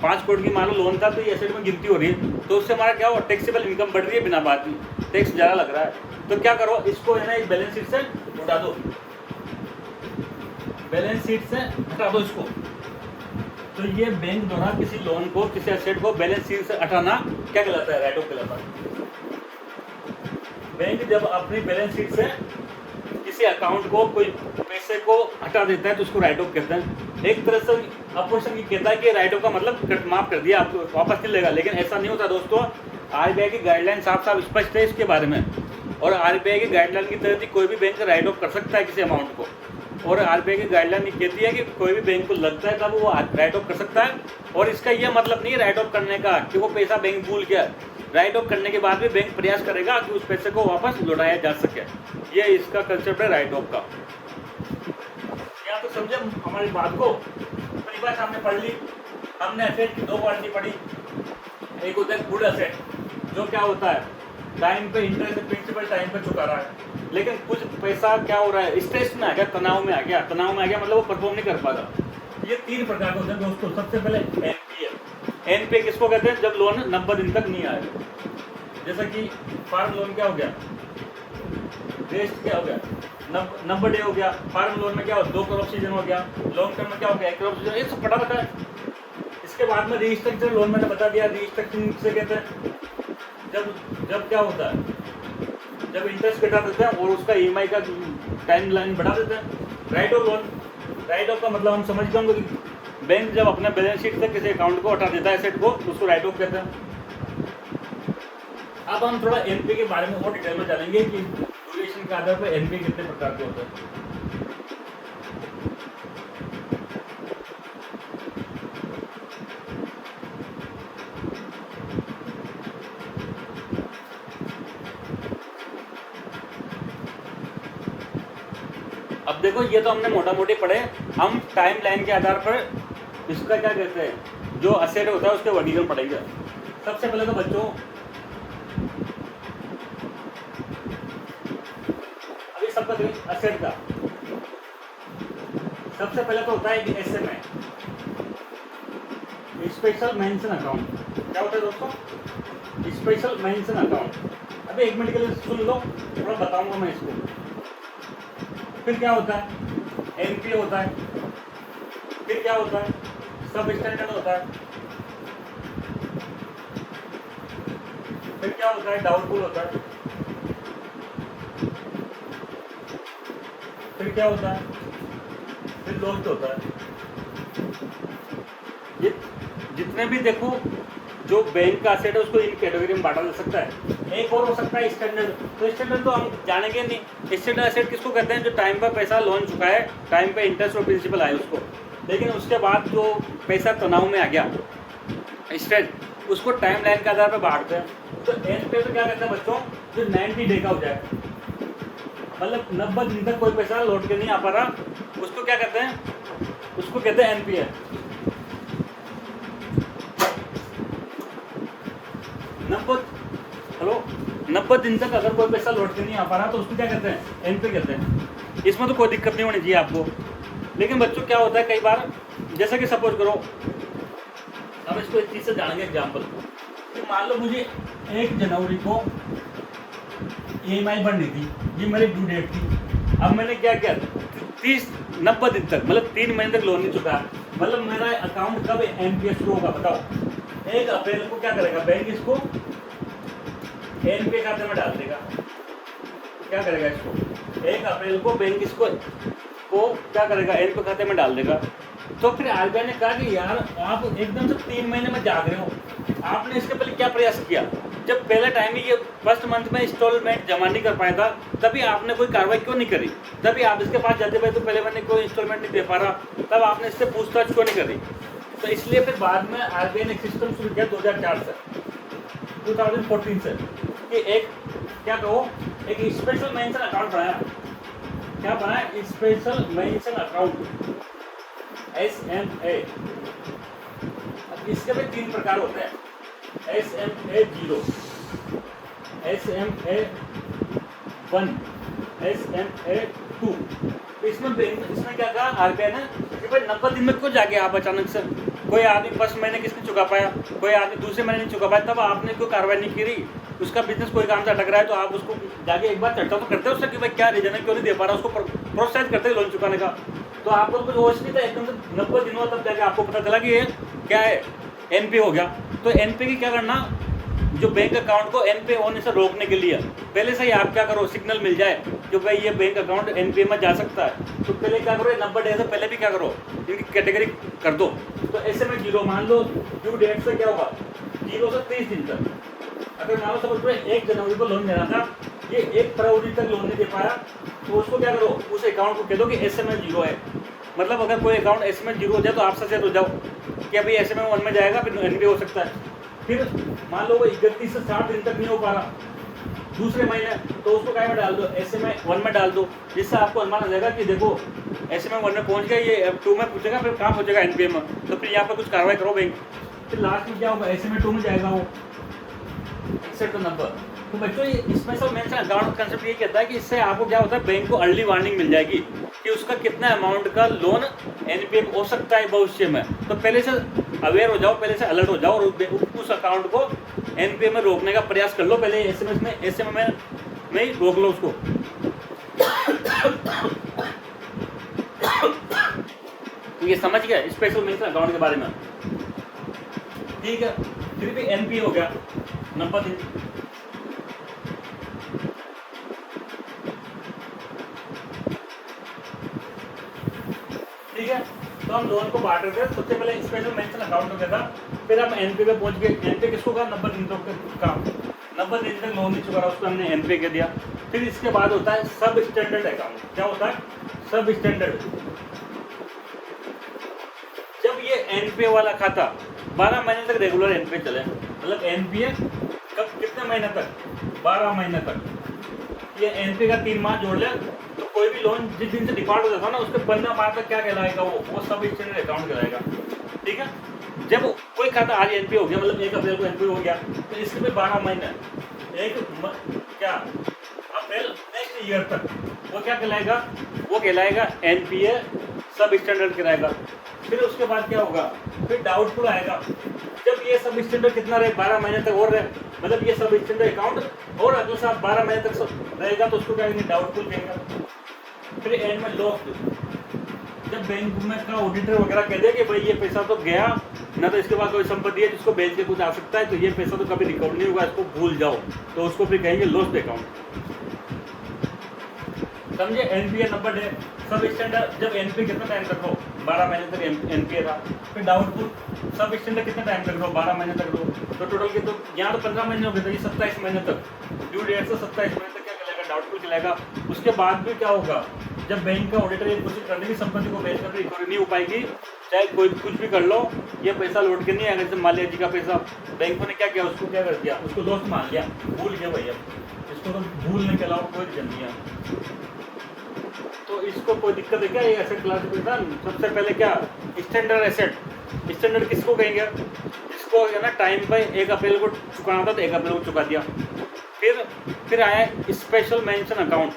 5 करोड़ की मान लो लोन था, तो ये एसेट में गिनती हो रही है, तो उससे हमारा क्या हो, टैक्सेबल इनकम बढ़ रही है, बिना बात ही टैक्स ज़्यादा लग रहा है। तो क्या करो, इसको है ना इस बैलेंस शीट से उठा दो, बैलेंस शीट से हटा दो इसको। तो ये बैंक द्वारा किसी लोन को, किसी एसेट को बैलेंस शीट से हटाना क्या कहलाता है? राइट ऑफ कहलाता है। बैंक जब अपनी बैलेंस शीट से किसी अकाउंट को, कोई पैसे को हटा देता है तो उसको राइट ऑफ कहते हैं। एक तरह से अपोजिशन की कहता है कि राइट ऑफ का मतलब माफ कर दिया, आपको वापस नहीं लेगा, लेकिन ऐसा नहीं होता दोस्तों। आरबीआई की गाइडलाइन साफ साफ स्पष्ट है इसके बारे में, और आरबीआई की गाइडलाइन की तहत ही कोई भी बैंक राइट ऑफ कर सकता है किसी अमाउंट को। और आरबीआई की गाइडलाइन ये कहती है कि कोई भी बैंक को लगता है तब वो राइट ऑफ कर सकता है। और इसका ये मतलब नहीं है राइट ऑफ करने का कि वो पैसा बैंक भूल गया। राइट ऑफ करने के बाद भी बैंक प्रयास करेगा कि उस पैसे को वापस लौटाया जा सके। ये इसका कंसेप्ट है राइट ऑफ का। क्या तो समझे हमारी बात को? पहली बात हमने पढ़ ली, हमने एसेट की दो क्वालिटी पढ़ी। एक होता है गुड एसेट, जो क्या होता है टाइम पे इंटरेस्ट प्रिंसिपल टाइम पे चुका रहा है, लेकिन कुछ पैसा क्या हो रहा है, स्ट्रेस में आ गया, तनाव में आ गया, मतलब वो परफॉर्म नहीं कर पा रहा। ये तीन प्रकार के होते हैं दोस्तों। सबसे पहले एनपीए। एनपीए किसको कहते हैं? जब लोन 90 दिन तक नहीं आए। जैसा कि फार्म लोन क्या हो गया, वेस्ट क्या हो गया, 90 डे हो गया। फार्म लोन में क्या हो, 2 क्रॉप सीजन हो गया। लॉन्ग टर्म में क्या हो गया, 1 क्रॉप सीजन। ये सब पता है। इसके बाद में रीस्ट्रक्चर लोन मैंने बता दिया। रीस्ट्रक्चरिंग से कहते हैं जब क्या होता है, जब इंटरेस्ट घटा देते हैं और उसका ईएमआई का टाइम लाइन बढ़ा देते हैं। Right of loan, right of का मतलब हम समझ गए कि बैंक जब अपने बैलेंस शीट से किसी अकाउंट को हटा देता है एसेट को, उसको राइट ऑफ कहते हैं। अब हम थोड़ा एनपीए के बारे में और डिटेल में जानेंगे कि ड्यूरेशन के आधार पर एनपीए कितने प्रकार के होते हैं। अब देखो, ये तो हमने मोटा मोटी पढ़े। हम टाइम लाइन के आधार पर इसका क्या कहते हैं, जो असेट होता है उसके वर्गीकरण पढ़ेंगे। सबसे पहले तो बच्चों अभी सबका असेट का सबसे पहले तो होता है कि एसएमए, स्पेशल मेंशन अकाउंट। क्या होता है दोस्तों? Special mention account. अभी 1 मिनट के लिए सुन लो, थोड़ा बताऊंगा मैं इसको। फिर क्या होता है? एनपीए होता है। फिर क्या होता है? सब स्टैंडर्ड होता है। फिर क्या होता है? डाउटफुल होता है। फिर क्या होता है? फिर लॉस्ट होता है। ये जितने भी देखो जो बैंक का एसेट है उसको इन कैटेगरी में बांटा जा सकता है। एक और हो सकता है स्टैंडर्ड। तो स्टैंडर्ड तो हम जानेंगे नहीं। स्टैंडर्ड एसेट किसको कहते हैं? जो टाइम पर पैसा लोन चुका है, टाइम पे इंटरेस्ट और प्रिंसिपल आए उसको, लेकिन उसके बाद जो पैसा तनाव में आ गया स्ट्रेस, उसको टाइम लाइन के आधार पर बांटते हैं। तो एनपीए तो क्या कहते हैं बच्चों? जो 90 डे का हो जाए, मतलब 90 दिन तक कोई पैसा लौट के नहीं आ पा रहा, उसको क्या कहते हैं? उसको कहते हैं एनपीए। 90 दिन तक अगर कोई पैसा लौट के नहीं आ पा रहा तो उसको क्या कहते हैं? एनपीए कहते हैं। इसमें तो कोई दिक्कत नहीं होनी चाहिए आपको। लेकिन बच्चों क्या होता है कई बार, जैसा कि सपोज करो, अब इसको एक चीज़ से जानेंगे एग्जाम्पल कि मान लो मुझे 1 जनवरी को ईएमआई भरनी थी, ये मेरी ड्यू डेट थी। अब मैंने क्या किया, 90 दिन तक, मतलब 3 महीने तक लोन नहीं चुका, मतलब मेरा अकाउंट कब एनपीए शुरू होगा बताओ? 1 अप्रैल को क्या करेगा बैंक? इसको एनपीए खाते में डाल देगा। क्या करेगा इसको? 1 अप्रैल को बैंक इसको क्या करेगा? एनपीए खाते में डाल देगा। तो फिर आरबीआई ने कहा कि यार आप एकदम से 3 महीने में जाग रहे हो, आपने इसके पहले क्या प्रयास किया? जब पहले टाइम ही ये फर्स्ट मंथ में इंस्टॉलमेंट जमा नहीं कर पाया था, तभी आपने कोई कार्रवाई क्यों नहीं करी? तभी आप इसके पास जाते भाई तो पहले मैंने कोई इंस्टॉलमेंट नहीं दे पा रहा, तब आपने इससे पूछताछ क्यों नहीं करी? तो इसलिए फिर बाद में आरबीआई ने सिस्टम शुरू किया 2004 से 2014 से कि एक क्या कहो, एक स्पेशल मेंशन अकाउंट बनाया। क्या बनाया? Special mention account, SMA। इसके भी 3 प्रकार होते हैं, SMA0, SMA1, SMA2। इसमें क्या कहा आरबीआई ने कि भाई 90 दिन में क्यों जाके आप अचानक से, कोई आदमी फर्स्ट महीने किसने चुका पाया, कोई आदमी दूसरे महीने नहीं चुका पाया, तब आपने कोई कार्रवाई नहीं करी? उसका बिजनेस कोई काम से अटक रहा है तो आप उसको जाके एक बार चर्चा तो करते हो उससे कि भाई क्या रीजन है, क्यों नहीं दे पा रहा, उसको प्रोत्साहित करते हैं लोन चुकाने का। तो आपको कुछ होश नहीं था, एकदम से 90 दिन हुआ तब जाके आपको पता चला कि ये क्या है, एनपी हो गया। तो एनपी की क्या करना, जो बैंक अकाउंट को एनपी होने से रोकने के लिए पहले से ही आप क्या करो, सिग्नल मिल जाए कि भाई ये बैंक अकाउंट एनपी में जा सकता है, तो पहले क्या करो, 90 डेज से पहले भी क्या करो, इनकी कैटेगरी कर दो। तो ऐसे में 0 मान लो, ड्यू डेट से क्या होगा, 0 से 30 दिन तक। अगर मान लो समझ लो 1 जनवरी को लोन देना था, ये 1 फरवरी तक लोन नहीं दे पाया, तो उसको क्या करो, उस अकाउंट को कह दो कि एसएमएस 0 है। मतलब अगर कोई अकाउंट एसएमएस 0 हो जाए तो आप सचेत हो जाओ कि अभी एसएमएस 1 में जाएगा, फिर एनपी हो सकता है। फिर मान लो वो 31 से 60 दिन तक नहीं हो पा रहा दूसरे महीने, तो उसको क्या में डाल दो, एसएमएस 1 में डाल दो, जिससे आपको अनुमान हो जाएगा कि देखो एसएमएस 1 में पहुंच गया, ये 2 में पूछेगा, फिर कहाँ पहुंचेगा, एनपीए में। तो फिर यहाँ पर कुछ कार्रवाई करो बैंक। फिर लास्ट में क्या होगा, एसएमएस 2 में जाएगा वो, एक्सेप्ट द नंबर। तो बच्चों ये स्पेशल मेंशन अकाउंट कंसेप्ट ये कहता है कि इससे आपको क्या होता है, बैंक को अर्ली वार्निंग मिल जाएगी कि उसका कितना अमाउंट का लोन एनपीए हो सकता है भविष्य में। तो पहले से अवेयर हो जाओ, पहले से अलर्ट हो जाओ और उस अकाउंट को एनपीए में रोकने का प्रयास कर लो। पहले एसएमएस में ही रोक लो उसको। तो ये समझ गया स्पेशल मेंशन अकाउंट के बारे में, ठीक है। फिर भी एनपीए हो गया नंबर 3। ठीक है, तो हम लोन को बांट रहे थे। सबसे पहले स्पेशल मेंशन अकाउंट हो गया था, फिर हम एनपी पे पहुंच गए। एनपी किसको कहा, 90 दिन तक का, 90 दिन तक लोन नहीं चुका रहा, उसको हमने एनपी कह दिया। फिर इसके बाद होता है सब स्टैंडर्ड अकाउंट। क्या होता है, सब स्टैंडर्ड। जब ये एनपीए वाला खाता 12 महीने तक रेगुलर एनपीए चले, मतलब एनपीए कब, कितने महीने तक, 12 महीने तक। ये एनपीए का 3 माह जोड़ ले तो कोई भी लोन जिस दिन से डिफॉल्ट हो जाता है ना, उसके 15 माह तक क्या कहलाएगा, वो सब स्टैंडर्ड अकाउंट कहलाएगा। ठीक है, जब कोई खाता आज एनपीए हो गया, मतलब 1 अप्रैल को एनपीए हो गया, तो इसके भी 12 महीने, क्या अप्रैल नेक्स्ट ईयर तक वो क्या कहलाएगा, वो कहलाएगा एनपीए सब स्टैंडर्ड कहलाएगा। फिर उसके बाद क्या होगा, फिर डाउटफुल आएगा। जब ये सब स्टैंडर्ड कितना रहे, 12 महीने तक और रहे, मतलब ये सब स्टैंडर्ड अकाउंट और अगले साल 12 महीने तक रहेगा, तो उसको क्या कहेंगे, डाउटफुल कहेंगे। फिर एंड में लॉस्ट, जब बैंक में का ऑडिटर वगैरह कह दे कि भाई ये पैसा तो गया ना, तो इसके बाद कोई संपत्ति है जिसको बेच के कुछ आ सकता है, तो ये पैसा तो कभी रिकवर नहीं होगा, इसको भूल जाओ, तो उसको फिर कहेंगे लॉस्ट अकाउंट। समझे, एनपीए नंबर है सब स्टैंडर्ड। जब एनपीए कितना टाइम तक हो, 12 महीने तक एनपीए था। फिर डाउटफुल सब स्टैंडर्ड कितना टाइम तक हो, 12 महीने तक हो, तो टोटल के तो यहाँ तो 15 महीने हो गए, तो ये 27 महीने तक, ड्यू डेट से 27 महीने तक क्या कहलाएगा, डाउटफुल कहलाएगा। उसके बाद भी क्या होगा, जब बैंक का ऑडिटर ये कोशिश करने की संपत्ति को बेचकर रिकवरी नहीं हो पाएगी, चाहे कोई कुछ भी कर लो, ये पैसा लौट के नहीं आएगा। जैसे मालिया जी का पैसा बैंकों ने क्या किया, उसको क्या कर दिया, उसको दोस्त मान लिया, भूल गया भैया, इसको तो भूलने के अलावा कोई रीजन नहीं है। तो इसको कोई दिक्कत है क्या, ये एसेट क्लासिफिकेशन। सबसे पहले क्या, स्टैंडर्ड एसेट। स्टैंडर्ड किसको कहेंगे, इसको है ना टाइम पे 1 अप्रैल को चुकाना था तो 1 अप्रैल को चुका दिया। फिर आया special mention account,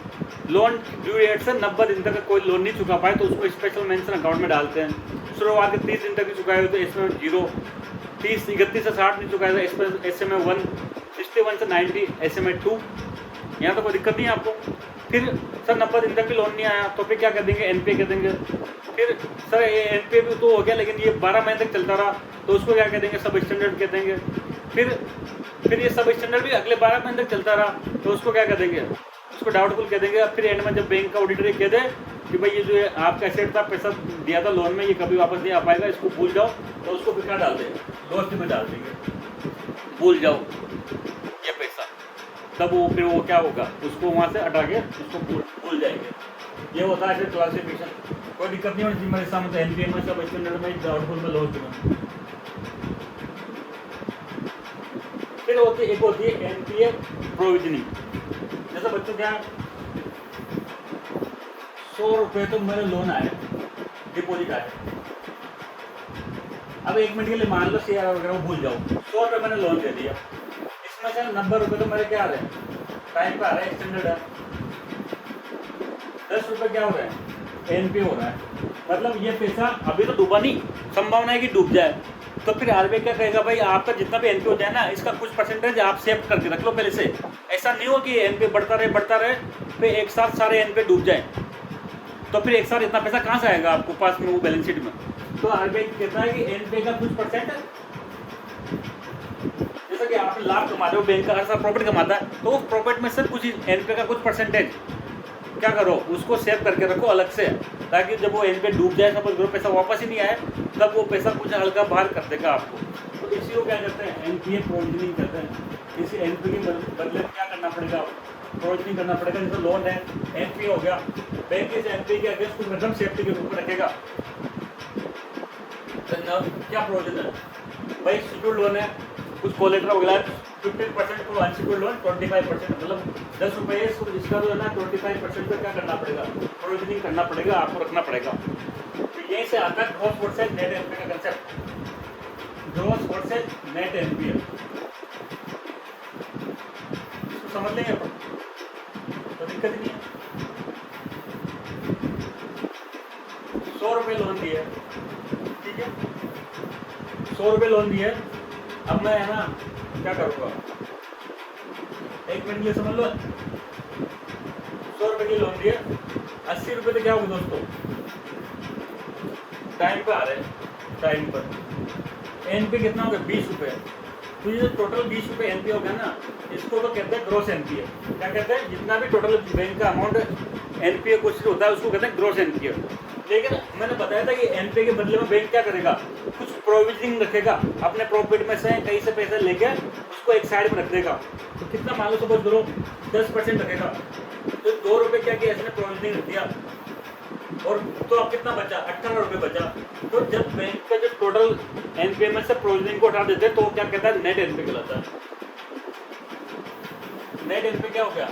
loan due date से 90 दिन तक कोई लोन नहीं चुका पाए तो उसको स्पेशल मेंशन अकाउंट में डालते हैं। शुरुआत के 30 दिन तक ही चुकाए हुए तो इसमें 0, 31 से 60 नहीं चुकाया था एसएमए 1, 61 से 90 एसएमए 2। यहाँ तो कोई दिक्कत नहीं है आपको। फिर सर 90 दिन तक भी लोन नहीं आया तो फिर क्या कर देंगे, एनपीए कर देंगे। फिर सर ये एनपीए भी तो हो गया लेकिन ये 12 महीने तक चलता रहा तो उसको क्या कह देंगे, सब स्टैंडर्ड कह देंगे। फिर ये सब स्टैंडर्ड भी अगले 12 महीने तक चलता रहा तो उसको क्या कह देंगे, उसको डाउटफुल कह देंगे। फिर एंड में जब बैंक का ऑडिटर कह दे कि भाई ये जो आपका एसेट था, पैसा दिया था लोन में, ये कभी वापस नहीं आ पाएगा, इसको भूल जाओ, तो उसको फिर क्या डाल देंगे, दोस्त में डाल देंगे, भूल जाओ ये पैसा। तब वो फिर वो क्या होगा, उसको वहाँ से हटा के उसको भूल जाएंगे। ये होता है एसेट क्लासिफिकेशन। कोई दिक्कत नहीं होती मेरे सामने, एनपीए में सब स्टैंडर्ड में, डाउटफुल में, लॉस में। फिर होती एक होती है एनपीए प्रोविजनिंग। जैसे बच्चों क्या 100 रुपये तो मेरे लोन आए, डिपोजिट आए। अब 1 मिनट के लिए मान लो शेयर वगैरह भूल जाओ, 100 रुपये मैंने लोन दे दिया, इसमें से 90 रुपये तो मेरे क्या आ रहे हैं, टाइम पे आ रहा है, स्टैंडर्ड है। 10 रुपये क्या हो रहा है, एनपीए हो रहा है। मतलब ये पैसा अभी तो डूबा नहीं, संभावना है कि डूब जाए। तो फिर आरबीआई क्या कहेगा, भाई आपका जितना भी एनपीए हो जाए ना, इसका कुछ परसेंटेज आप सेव करके रख लो पहले से। ऐसा नहीं हो कि एनपीए बढ़ता रहे फिर एक साथ सारे एनपीए डूब जाए। तो फिर एक साथ इतना पैसा कहाँ से आएगा आपको पास में वो बैलेंस शीट में। तो आरबीआई कहता है कि एनपीए का कुछ परसेंट, जैसा कि आप लाभ कमा रहे हो, बैंक का हर साल प्रॉफिट कमाता है, तो उस प्रॉफिट में से कुछ एनपीए का कुछ परसेंटेज क्या करो, उसको सेव करके रखो अलग से, ताकि जब वो एनपीए डूब जाए, सपोज करो पैसा वापस ही नहीं आए, तब वो पैसा कुछ हल्का बाहर कर देगा आपको। तो इसी को क्या करते हैं, एनपीए प्रोविजनिंग करते हैं। इसी एनपीए के बदले में क्या करना पड़ेगा, प्रोविजनिंग करना पड़ेगा। जैसे लोन है, एनपीए हो गया, बैंक इस एनपीए के अगेंस्ट कुछ रकम सेफ्टी के रूप में रखेगा। तो क्या प्रोविजन है भाई, सिक्योर्ड लोन है, कुछ कोलेटरल वगैरह 15% को, अनसिक्योर्ड लोन 25%, मतलब 10 रुपये इसका जो है ना 25% पर क्या करना पड़ेगा, प्रोविजनिंग करना पड़ेगा, आपको रखना पड़ेगा। तो यहीं से आता है ग्रॉस वर्सेज नेट एनपीए का concept, gross versus net NPA. इसको समझ लेंगे अपन तो दिक्कत नहीं है। 100 रुपये लोन दिए, ठीक है, 100 रुपये लोन दिए। अब मैं है ना क्या करूँगा, एक मिनट लिए समझ लो, 100 रुपये की लोन दिए, 80 रुपये तो क्या होगा दोस्तों, टाइम पे आ रहे हैं, टाइम पर एनपीए कितना होगा 20 रुपये। तो ये टोटल 20 रुपये एनपीए हो गया ना, इसको तो कहते हैं ग्रोस एनपीए। क्या कहते हैं, जितना भी टोटल बैंक का अमाउंट एनपीए कुछ होता है उसको कहते हैं ग्रोस एनपीए। लेकिन मैंने बताया था कि एनपीए के बदले में बैंक क्या करेगा, कुछ प्रोविजनिंग रखेगा, अपने प्रॉफिट में से कहीं से पैसे लेके उसको एक साइड में रख देगा। तो कितना मान लो, सपोज करो 10% रखेगा, तो 2 रुपये क्या किया इसने प्रोविजनिंग रख दिया, और तो अब कितना बचा, 18 रुपये बचा। तो जब बैंक का जो टोटल एनपीए में से प्रोविजनिंग को हटा देते हैं तो क्या कहता है, नेट एनपीए कहलाता है। नेट एनपीए क्या हो गया,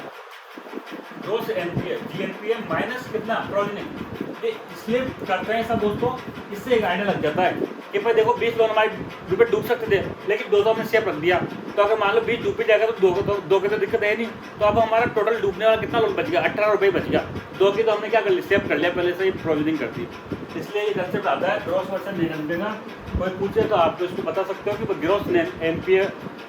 ग्रॉस एनपीए, जीएनपीए माइनस कितना प्रोविजनिंग। इसलिए करते हैं सब दोस्तों, इससे एक आइडिया लग जाता है कि भाई देखो 20 लोन हमारे रुपये डूब सकते थे, लेकिन 200 हमने सेफ रख दिया, तो अगर मान लो 20 डूब भी जाएगा तो दो की तो दिक्कत है नहीं। तो अब हमारा टोटल डूबने वाला कितना लोन बच गया, 18 रुपये बच गया, 2 की तो हमने क्या कर लिया, सेव कर लिया, पहले से ही प्रोविजनिंग कर दी। इसलिए ये कंसेप्ट आता है ग्रॉस वर्सेज नेट एनपीए का। कोई पूछे तो आप तो इसको बता सकते हो कि ग्रॉस एनपीए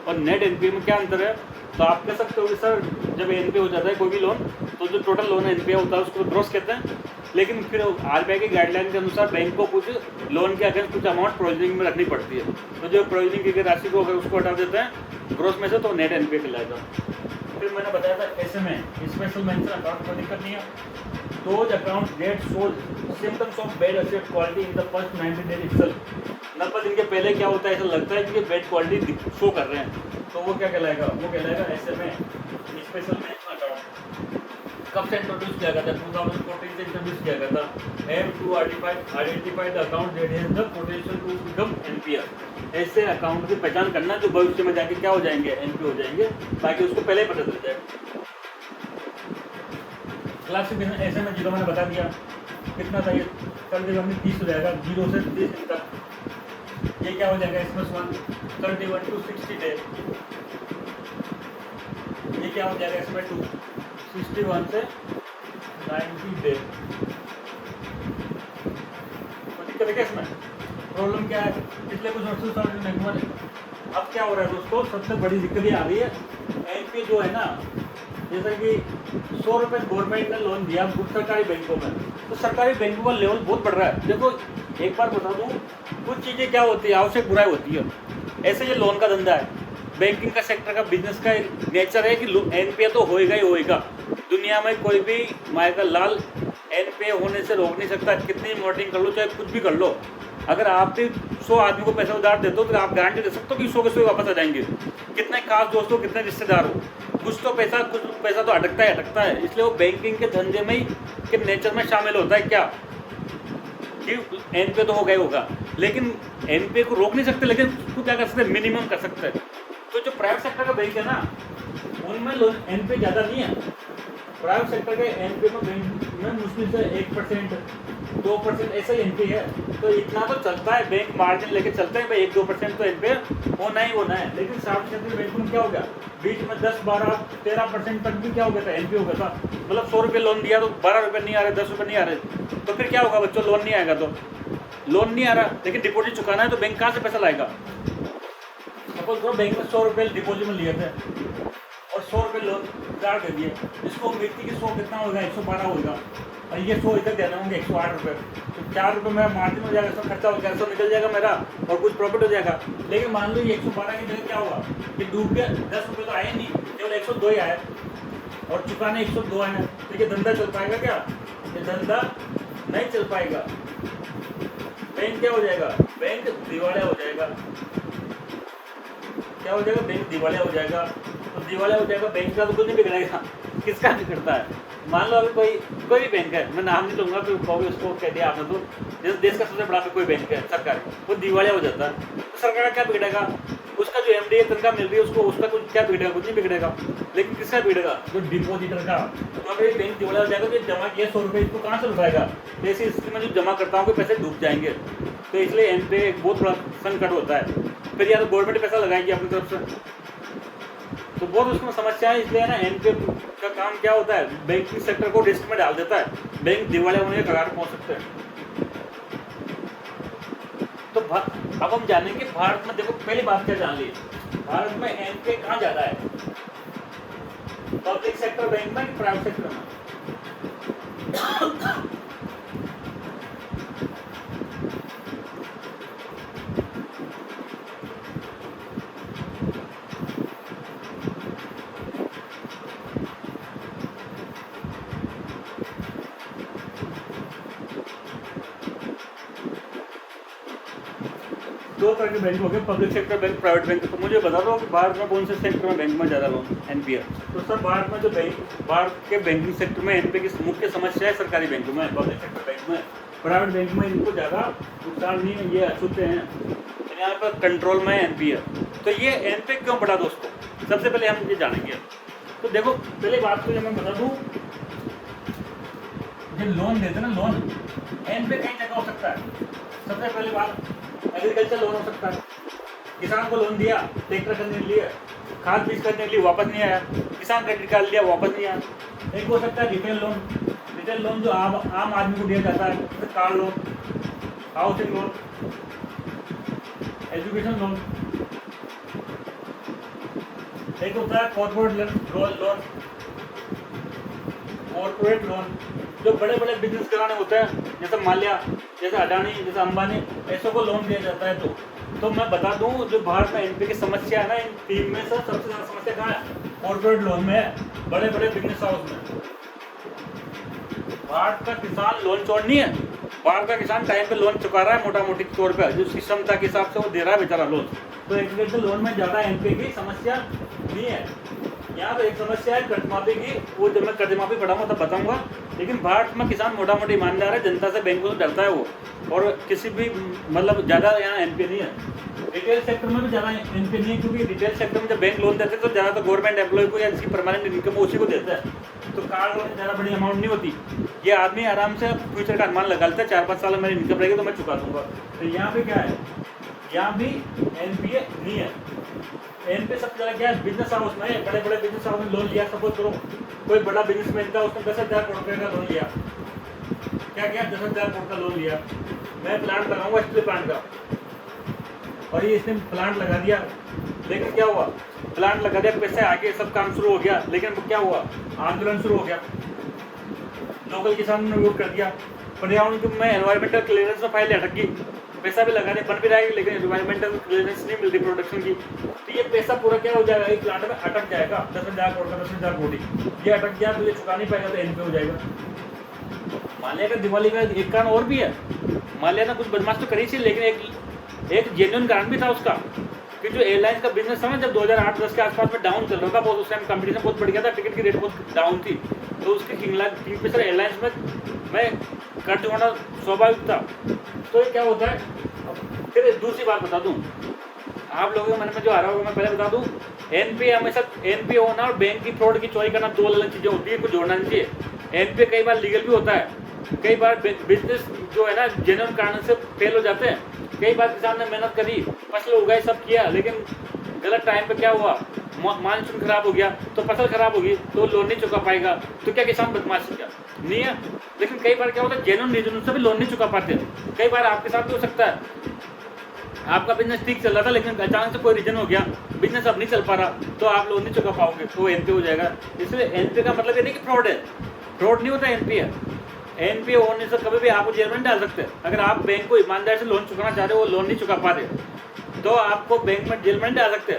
और नेट एनपीए में क्या अंतर है। तो आप कह सकते हो कि सर जब एनपीए हो जाता है कोई भी लोन, तो जो टोटल लोन एनपीए होता है उसको ग्रॉस कहते हैं, लेकिन फिर आरबीआई की गाइडलाइन के अनुसार बैंक को कुछ लोन के अगेंस्ट कुछ अमाउंट प्रोविजनिंग में रखनी पड़ती है। तो जो प्रोविजनिंग की राशि को अगर उसको हटा देते हैं ग्रॉस में से, तो नेट एनपीए कहलाएगा। फिर मैंने बताया था एसएमए, स्पेशल मेंशन अकाउंट, कोई दिक्कत नहीं है। Those accounts that showed symptoms of bad asset quality in the first 90 days itself, 90 दिन के पहले क्या होता है, ऐसा लगता है कि बैड क्वालिटी शो कर रहे हैं, तो वो क्या कहलाएगा, वो कहलाएगा एसएमए, स्पेशल मेंशन अकाउंट। कब से इंट्रोड्यूस किया गया था, 2014 से इंट्रोड्यूस किया गया था। Aim to identify the account that has the potential to become NPA. ऐसे अकाउंट की पहचान करना जो भविष्य में जाके क्या हो जाएंगे, एनपीए हो जाएंगे, ताकि उसको पहले ही पता चल जाए। क्लासिफिकेशन ऐसे में जीरो मैंने बता दिया कितना था, ये कर देगा हमने 30 हो जाएगा, 0 से 30 दिन तक। ये क्या हो जाएगा, इसमें 31 to 60 डे। ये क्या हो जाएगा, इसमें 61 से 90 डे। तो दिक्कत है क्या इसमें, प्रॉब्लम क्या है, पिछले कुछ वर्षों से अब क्या हो रहा है दोस्तों, सबसे बड़ी दिक्कत ये आ रही है, एनपीए जो है ना, जैसा कि 100 रुपये गवर्नमेंट ने लोन दिया सरकारी बैंकों में, तो सरकारी बैंकों का लेवल बहुत बढ़ रहा है। देखो एक बार बता दूँ, कुछ चीज़ें क्या होती है, आवश्यक बुराई होती है। ऐसे ये लोन का धंधा है, बैंकिंग का सेक्टर का बिजनेस का नेचर है कि एनपीए तो होएगा ही होएगा। दुनिया में कोई भी माए का लाल एनपीए होने से रोक नहीं सकता, कितनी मॉनिटरिंग कर लो, चाहे कुछ भी कर लो। अगर आप 100 आदमी को पैसा उधार देते हो तो आप गारंटी दे सकते हो कि 100 के 100 वापस आ जाएंगे। कितने खास दोस्तों, कितने रिश्तेदार हो, कुछ पैसा तो अटकता है। इसलिए वो बैंकिंग के धंधे में ही के नेचर में शामिल होता है क्या, कि एनपीए तो होगा, लेकिन एनपीए को रोक नहीं सकते, लेकिन उसको क्या कर सकते हैं, मिनिमम कर सकते हैं। तो जो प्राइवेट सेक्टर का बैंक है ना, उनमें एनपीए ज़्यादा नहीं है। प्राइवेट सेक्टर के एनपीए में मुश्किल से 1%, 2% ऐसा ही एनपीए है। तो इतना तो चलता है, बैंक मार्जिन लेके चलते हैं भाई, 1-2% तो एनपीए होना है। लेकिन सार्वजनिक बैंकों में क्या हो गया, बीच में 10, 12, 13% तक भी क्या हो गया था, एनपीए हो गया था। मतलब 100 रुपये लोन दिया तो 12 रुपये नहीं आ रहे, 10 रुपये नहीं आ रहे, तो फिर क्या होगा बच्चों, लोन नहीं आएगा। तो लोन नहीं आ रहा, लेकिन डिपॉजिट चुकाना है, तो बैंक कहाँ से पैसा लाएगा। सपोज करो बैंक में 100 रुपये डिपॉजिट में लिए थे और 100 रुपये लोन उधार दे दिए, इसको उम्मीद थी कि 100 कितना होगा, 112 होगा, और ये 100 इधर देने होंगे 108 रुपये, तो 4 रुपये मेरा मार्जिन हो जाएगा, सब खर्चा हो जाएगा, सब निकल जाएगा मेरा और कुछ प्रॉफिट हो जाएगा। लेकिन मान लो ये 112 की जगह क्या हुआ कि डूब गया, 10 रुपये तो आए नहीं, केवल 102 ही आए और चुकाने 102 आए, तो ये धंधा चल पाएगा क्या? ये धंधा नहीं चल पाएगा। बैंक क्या हो जाएगा? बैंक दिवालिया हो जाएगा। क्या हो जाएगा? बैंक दिवालिया हो जाएगा। तो दिवालिया हो जाएगा, बैंक का तो कुछ नहीं बिगड़ेगा, किसका बिगड़ता है? मान लो अभी कोई भी बैंक है, मैं नाम नहीं लूँगा, तो कहोगे उसको कह दिया आपने, तो जैसे देश का सबसे बड़ा कोई बैंक है सरकारी, वो दिवालिया हो जाता है, तो सरकार का क्या बिगड़ेगा? उसका जो MD है तनख्वाह मिल रही है उसको, उसका कुछ क्या बिगड़ेगा? कुछ नहीं बिगड़ेगा। लेकिन किसका बिगड़ेगा? जो डिपोजिटर का। तो अगर बैंक दिवालिया हो जाएगा तो जमा किया 100 रुपये, इसको कहाँ से लुटाएगा? तो ऐसी स्थिति में जो जमा करता हूँ पैसे डूब जाएंगे। तो इसलिए NPA एक बहुत बड़ा संकट होता है। फिर या तो गवर्नमेंट पैसा लगाएगी अपनी तरफ से, तो बहुत उसमें समस्या है। इसलिए ना NPA का काम क्या होता है, बैंकिंग सेक्टर को रिस्क में डाल देता है, बैंक दिवालिया होने के कगार पहुंच सकते हैं। तो अब हम जानेंगे भारत में, देखो पहली बात क्या जान ली, भारत में NPA कहाँ ज़्यादा है, पब्लिक सेक्टर बैंक में, प्राइवेट सेक्टर में? दो तरह के बैंक हो गए, public sector bank, private bank. तो मुझे बता दो कि भारत में कौन से सेक्टर में बैंक में ज़्यादा लोन NPA? तो सर भारत में जो भारत के बैंकिंग सेक्टर में NPA की मुख्य समस्या है सरकारी बैंकों में, पब्लिक सेक्टर बैंक में। प्राइवेट बैंक में इनको ज़्यादा नुकसान नहीं है, ये अछूते हैं, यहाँ पर कंट्रोल में NPA। तो ये NPA क्यों बढ़ा दोस्तों, सबसे पहले हम ये जानेंगे। तो देखो पहले बात तो मैं बता दूँ, जब लोन देते ना, लोन NPA कई जगह हो सकता है। सबसे पहली बात एग्रीकल्चर लोन हो सकता है, किसान को लोन दिया ट्रैक्टर खरीदने के लिए, खाद बीज करने के लिए, वापस नहीं आया, किसान क्रेडिट कार्ड लिया वापस नहीं आया। एक हो सकता है रिटेल लोन जो आम आदमी को दिया जाता है, जैसे car loan, housing loan, education loan. एक होता है कॉर्पोरेट लोन, जो बड़े बड़े बिजनेस कराने होते हैं, जैसे माल्या, जैसे अडानी, जैसे अंबानी, ऐसों को लोन दिया जाता है। तो मैं बता दूं, जो भारत में NPA की समस्या है ना, इन तीन में से सबसे ज़्यादा समस्या कहाँ है? कॉर्पोरेट लोन में है, बड़े बड़े बिजनेस हाउस में। भारत का किसान लोन चोर नहीं है, भारत का किसान टाइम पे लोन चुका रहा है, मोटा मोटी तौर पर जो क्षमता के हिसाब से वो दे रहा है बेचारा लोन। तो एग्रीकल्चर लोन में ज़्यादा NPA की समस्या नहीं है। यहाँ तो एक समस्या है कर्ज माफी की, वो जब मैं कर्ज माफी पढ़ाऊंगा तब बताऊंगा। लेकिन भारत में किसान मोटा मोटी ईमानदार है, जनता से, बैंकों से डरता है वो, और किसी भी मतलब ज़्यादा यहाँ NPA नहीं है। रिटेल सेक्टर में भी ज़्यादा NPA नहीं है, क्योंकि रिटेल सेक्टर में जब बैंक लोन देते हैं तो ज़्यादा तो गवर्नमेंट एम्प्लॉय को या जिसकी परमानेंट इनकम उसी को देता है, तो कार लोन ज़्यादा बड़ी अमाउंट नहीं होती। ये आदमी आराम से फ्यूचर का अनुमान लगा लेता है, 4-5 साल में मेरी इनकम रहेगी तो मैं चुका दूँगा। तो यहाँ पर क्या है, यहाँ भी NPA नहीं है। NPA सबसे ज़्यादा क्या है, बिजनेस हाउस में, बड़े बड़े बिजनेस हाउस में लोन लिया। सपोज करो कोई बड़ा बिजनेसमैन था, उसने 10,000 करोड़ रुपये का लोन लिया। क्या किया? 10,000 करोड़ का लोन लिया, मैं प्लांट लगाऊंगा स्टील प्लांट का, और ये इसने प्लांट लगा दिया। लेकिन क्या हुआ, प्लांट लगा दिया, पैसे आगे सब काम शुरू हो गया, लेकिन क्या हुआ, आंदोलन शुरू हो गया, लोकल किसानों ने विरोध कर दिया, पर्यावरण में एनवायरमेंटल क्लियरेंस में फाइल अटक गई, पैसा भी लगाने बन भी रहेगी, लेकिन एनवायरमेंटल क्लियरेंस नहीं मिल रही प्रोडक्शन की। तो ये पैसा पूरा क्या हो जाएगा, एक प्लांट में अटक जाएगा, 10,000 करोड़ का, 10,000 करोड़ ये अटक गया, तो ये चुका नहीं पाएगा, तो NPA हो जाएगा। माल्या का दिवाली का एक कारण और भी है, माल्या ने कुछ बदमाश तो करी थी, लेकिन एक जेन्युइन कारण भी था उसका, कि जो एयरलाइंस का बिजनेस था ना, जब 2008-10 के आसपास में डाउन चल रहा था बहुत, उस टाइम कंपटीशन बहुत बढ़ गया था, टिकट की रेट बहुत डाउन थी, तो उसके किंगफिशर एयरलाइंस में कर्ज होना स्वाभाविक था। तो ये क्या होता है, फिर दूसरी बात बता दूं आप लोगों के मन में जो आ रहा होगा, मैं पहले बता दूं, NPA हमेशा NPA होना और बैंक की फ्रॉड की चोरी करना दो अलग चीज़ें होती है, इनको जोड़ना नहीं चाहिए। NPA कई बार लीगल भी होता है, कई बार बिजनेस जो है ना जेन्युइन कारण से फेल हो जाते हैं। कई बार किसान ने मेहनत करी, फसल उगाई, सब किया, लेकिन गलत टाइम पे क्या हुआ, मानसून खराब हो गया, तो फसल खराब होगी, तो लोन नहीं चुका पाएगा। तो क्या किसान बदमाश क्या नहीं है? लेकिन कई बार क्या होता है, जेन्युइन रीजन से भी लोन नहीं चुका पाते। कई बार आपके साथ भी हो सकता है, आपका बिजनेस ठीक चल रहा था, लेकिन अचानक से कोई रीजन हो गया, बिजनेस अब नहीं चल पा रहा तो आप लोन नहीं चुका पाओगे तो एनपीए हो जाएगा। इसलिए एनपीए का मतलब ये नहीं कि फ्रॉड है, फ्रॉड नहीं होता एनपीए। एनपीए होने से कभी भी आपको जेल में नहीं डाल सकते। अगर आप बैंक को ईमानदारी से लोन चुकाना चाह रहे हो, वो लोन नहीं चुका पा रहे तो आपको बैंक में जेल में नहीं डाल सकते,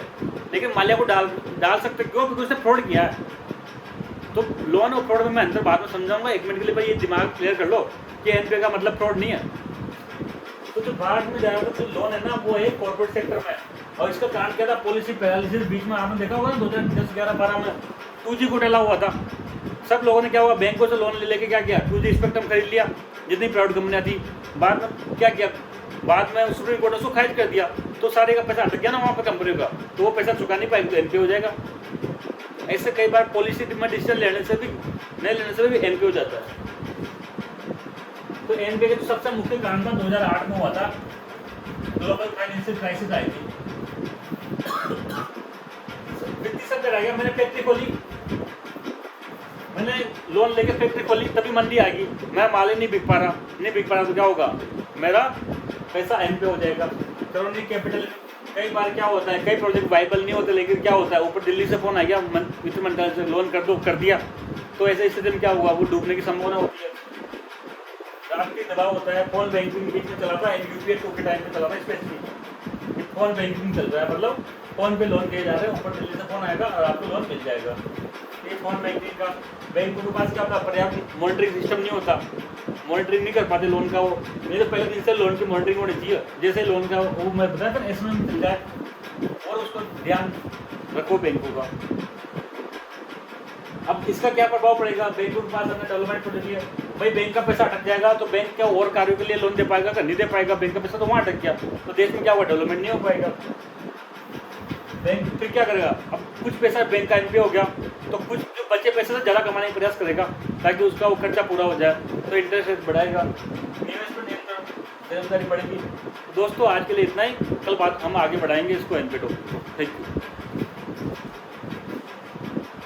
लेकिन मालिया को डाल सकते। क्यों? क्योंकि उसने फ्रॉड किया है। तो लोन और फ्रॉड में मैं अंदर बाद में समझाऊंगा। 1 मिनट के लिए भाई ये दिमाग क्लियर कर लो कि एनपीए का मतलब फ्रॉड नहीं है। तो जो बाहर में जाएगा तो लोन है ना, वो है कॉर्पोरेट सेक्टर में, और इसका कारण क्या था? Policy paralysis. बीच में आपने देखा होगा ना 2010, 11, 12 में 2G घोटाला हुआ था। सब लोगों ने क्या हुआ, बैंकों से लोन ले लेके क्या किया, 2G स्पेक्ट्रम खरीद लिया, जितनी प्राइवेट कंपनियां थी। बाद में क्या किया, बाद में सुप्रीम कोर्ट ने उसको खारिज कर दिया, तो सारे का पैसा अटक गया ना वहाँ पर कंपनी का, तो वो पैसा चुका नहीं पाएगी तो एनपीए हो जाएगा। ऐसे कई बार पॉलिसी में डिसीजन लेने से भी, नहीं लेने से भी एनपीए हो जाता है। तो एनपीए का जो सबसे मुख्य कारण था 2008 में हुआ था, ग्लोबल फाइनेंशियल क्राइसिस आई थी। वित्तीय संकट आ गया, मैंने फैक्ट्री खोली, मैंने लोन लेके फैक्ट्री खोली, तभी मंदी आ गई, मैं माल ही नहीं बिक पा रहा तो क्या होगा, मेरा पैसा एनपीए हो जाएगा। क्रोनिक कैपिटल, कई बार क्या होता है, कई प्रोजेक्ट वाइबल नहीं होते, लेकिन क्या होता है, ऊपर दिल्ली से फोन आ गया, वित्त मंत्रालय से लोन कर दो, कर दिया, तो ऐसे स्थिति में क्या हुआ, वो डूबने की संभावना होती है। राष्ट्रीय दबाव होता है, फोन बैंकिंग बीच में चला था, यूपीए 2 के टाइम में चला था स्पेशली, फोन बैंकिंग चल रहा है, मतलब फोन पे लोन दिए जा रहे हैं, ऊपर दिल्ली से फोन आएगा और आपको लोन मिल जाएगा। ये फोन बैंकिंग का, बैंकों के पास क्या होता है, पर्याप्त मॉनिटरिंग सिस्टम नहीं होता, मॉनिटरिंग नहीं कर पाते लोन का। वो नहीं तो पहले दिन से लोन की मॉनिटरिंग होनी चाहिए, जैसे लोन का वो मैं बताया था एसएमएस मिल जाए, और उसको ध्यान रखो बैंकों का। अब इसका क्या प्रभाव पड़ेगा, बैंकों के पास हमने डेवलपमेंट प्रोजेक्ट है, भाई बैंक का पैसा अटक जाएगा तो बैंक क्या और कार्यों के लिए लोन दे पाएगा, नहीं दे पाएगा, बैंक का पैसा तो वहाँ अटक गया, तो देश में क्या हुआ, डेवलपमेंट नहीं हो पाएगा। बैंक फिर क्या करेगा, अब कुछ पैसा बैंक का एनपीए हो गया तो कुछ जो बचे पैसे से ज़्यादा कमाने का प्रयास करेगा ताकि उसका वो खर्चा पूरा हो जाए, तो इंटरेस्ट रेट बढ़ाएगा, निवेश पर नियंत्रण, बेरोजगारी बढ़ेगी। दोस्तों आज के लिए इतना ही, कल बात हम आगे बढ़ाएंगे इसको एनपीए। Thank you.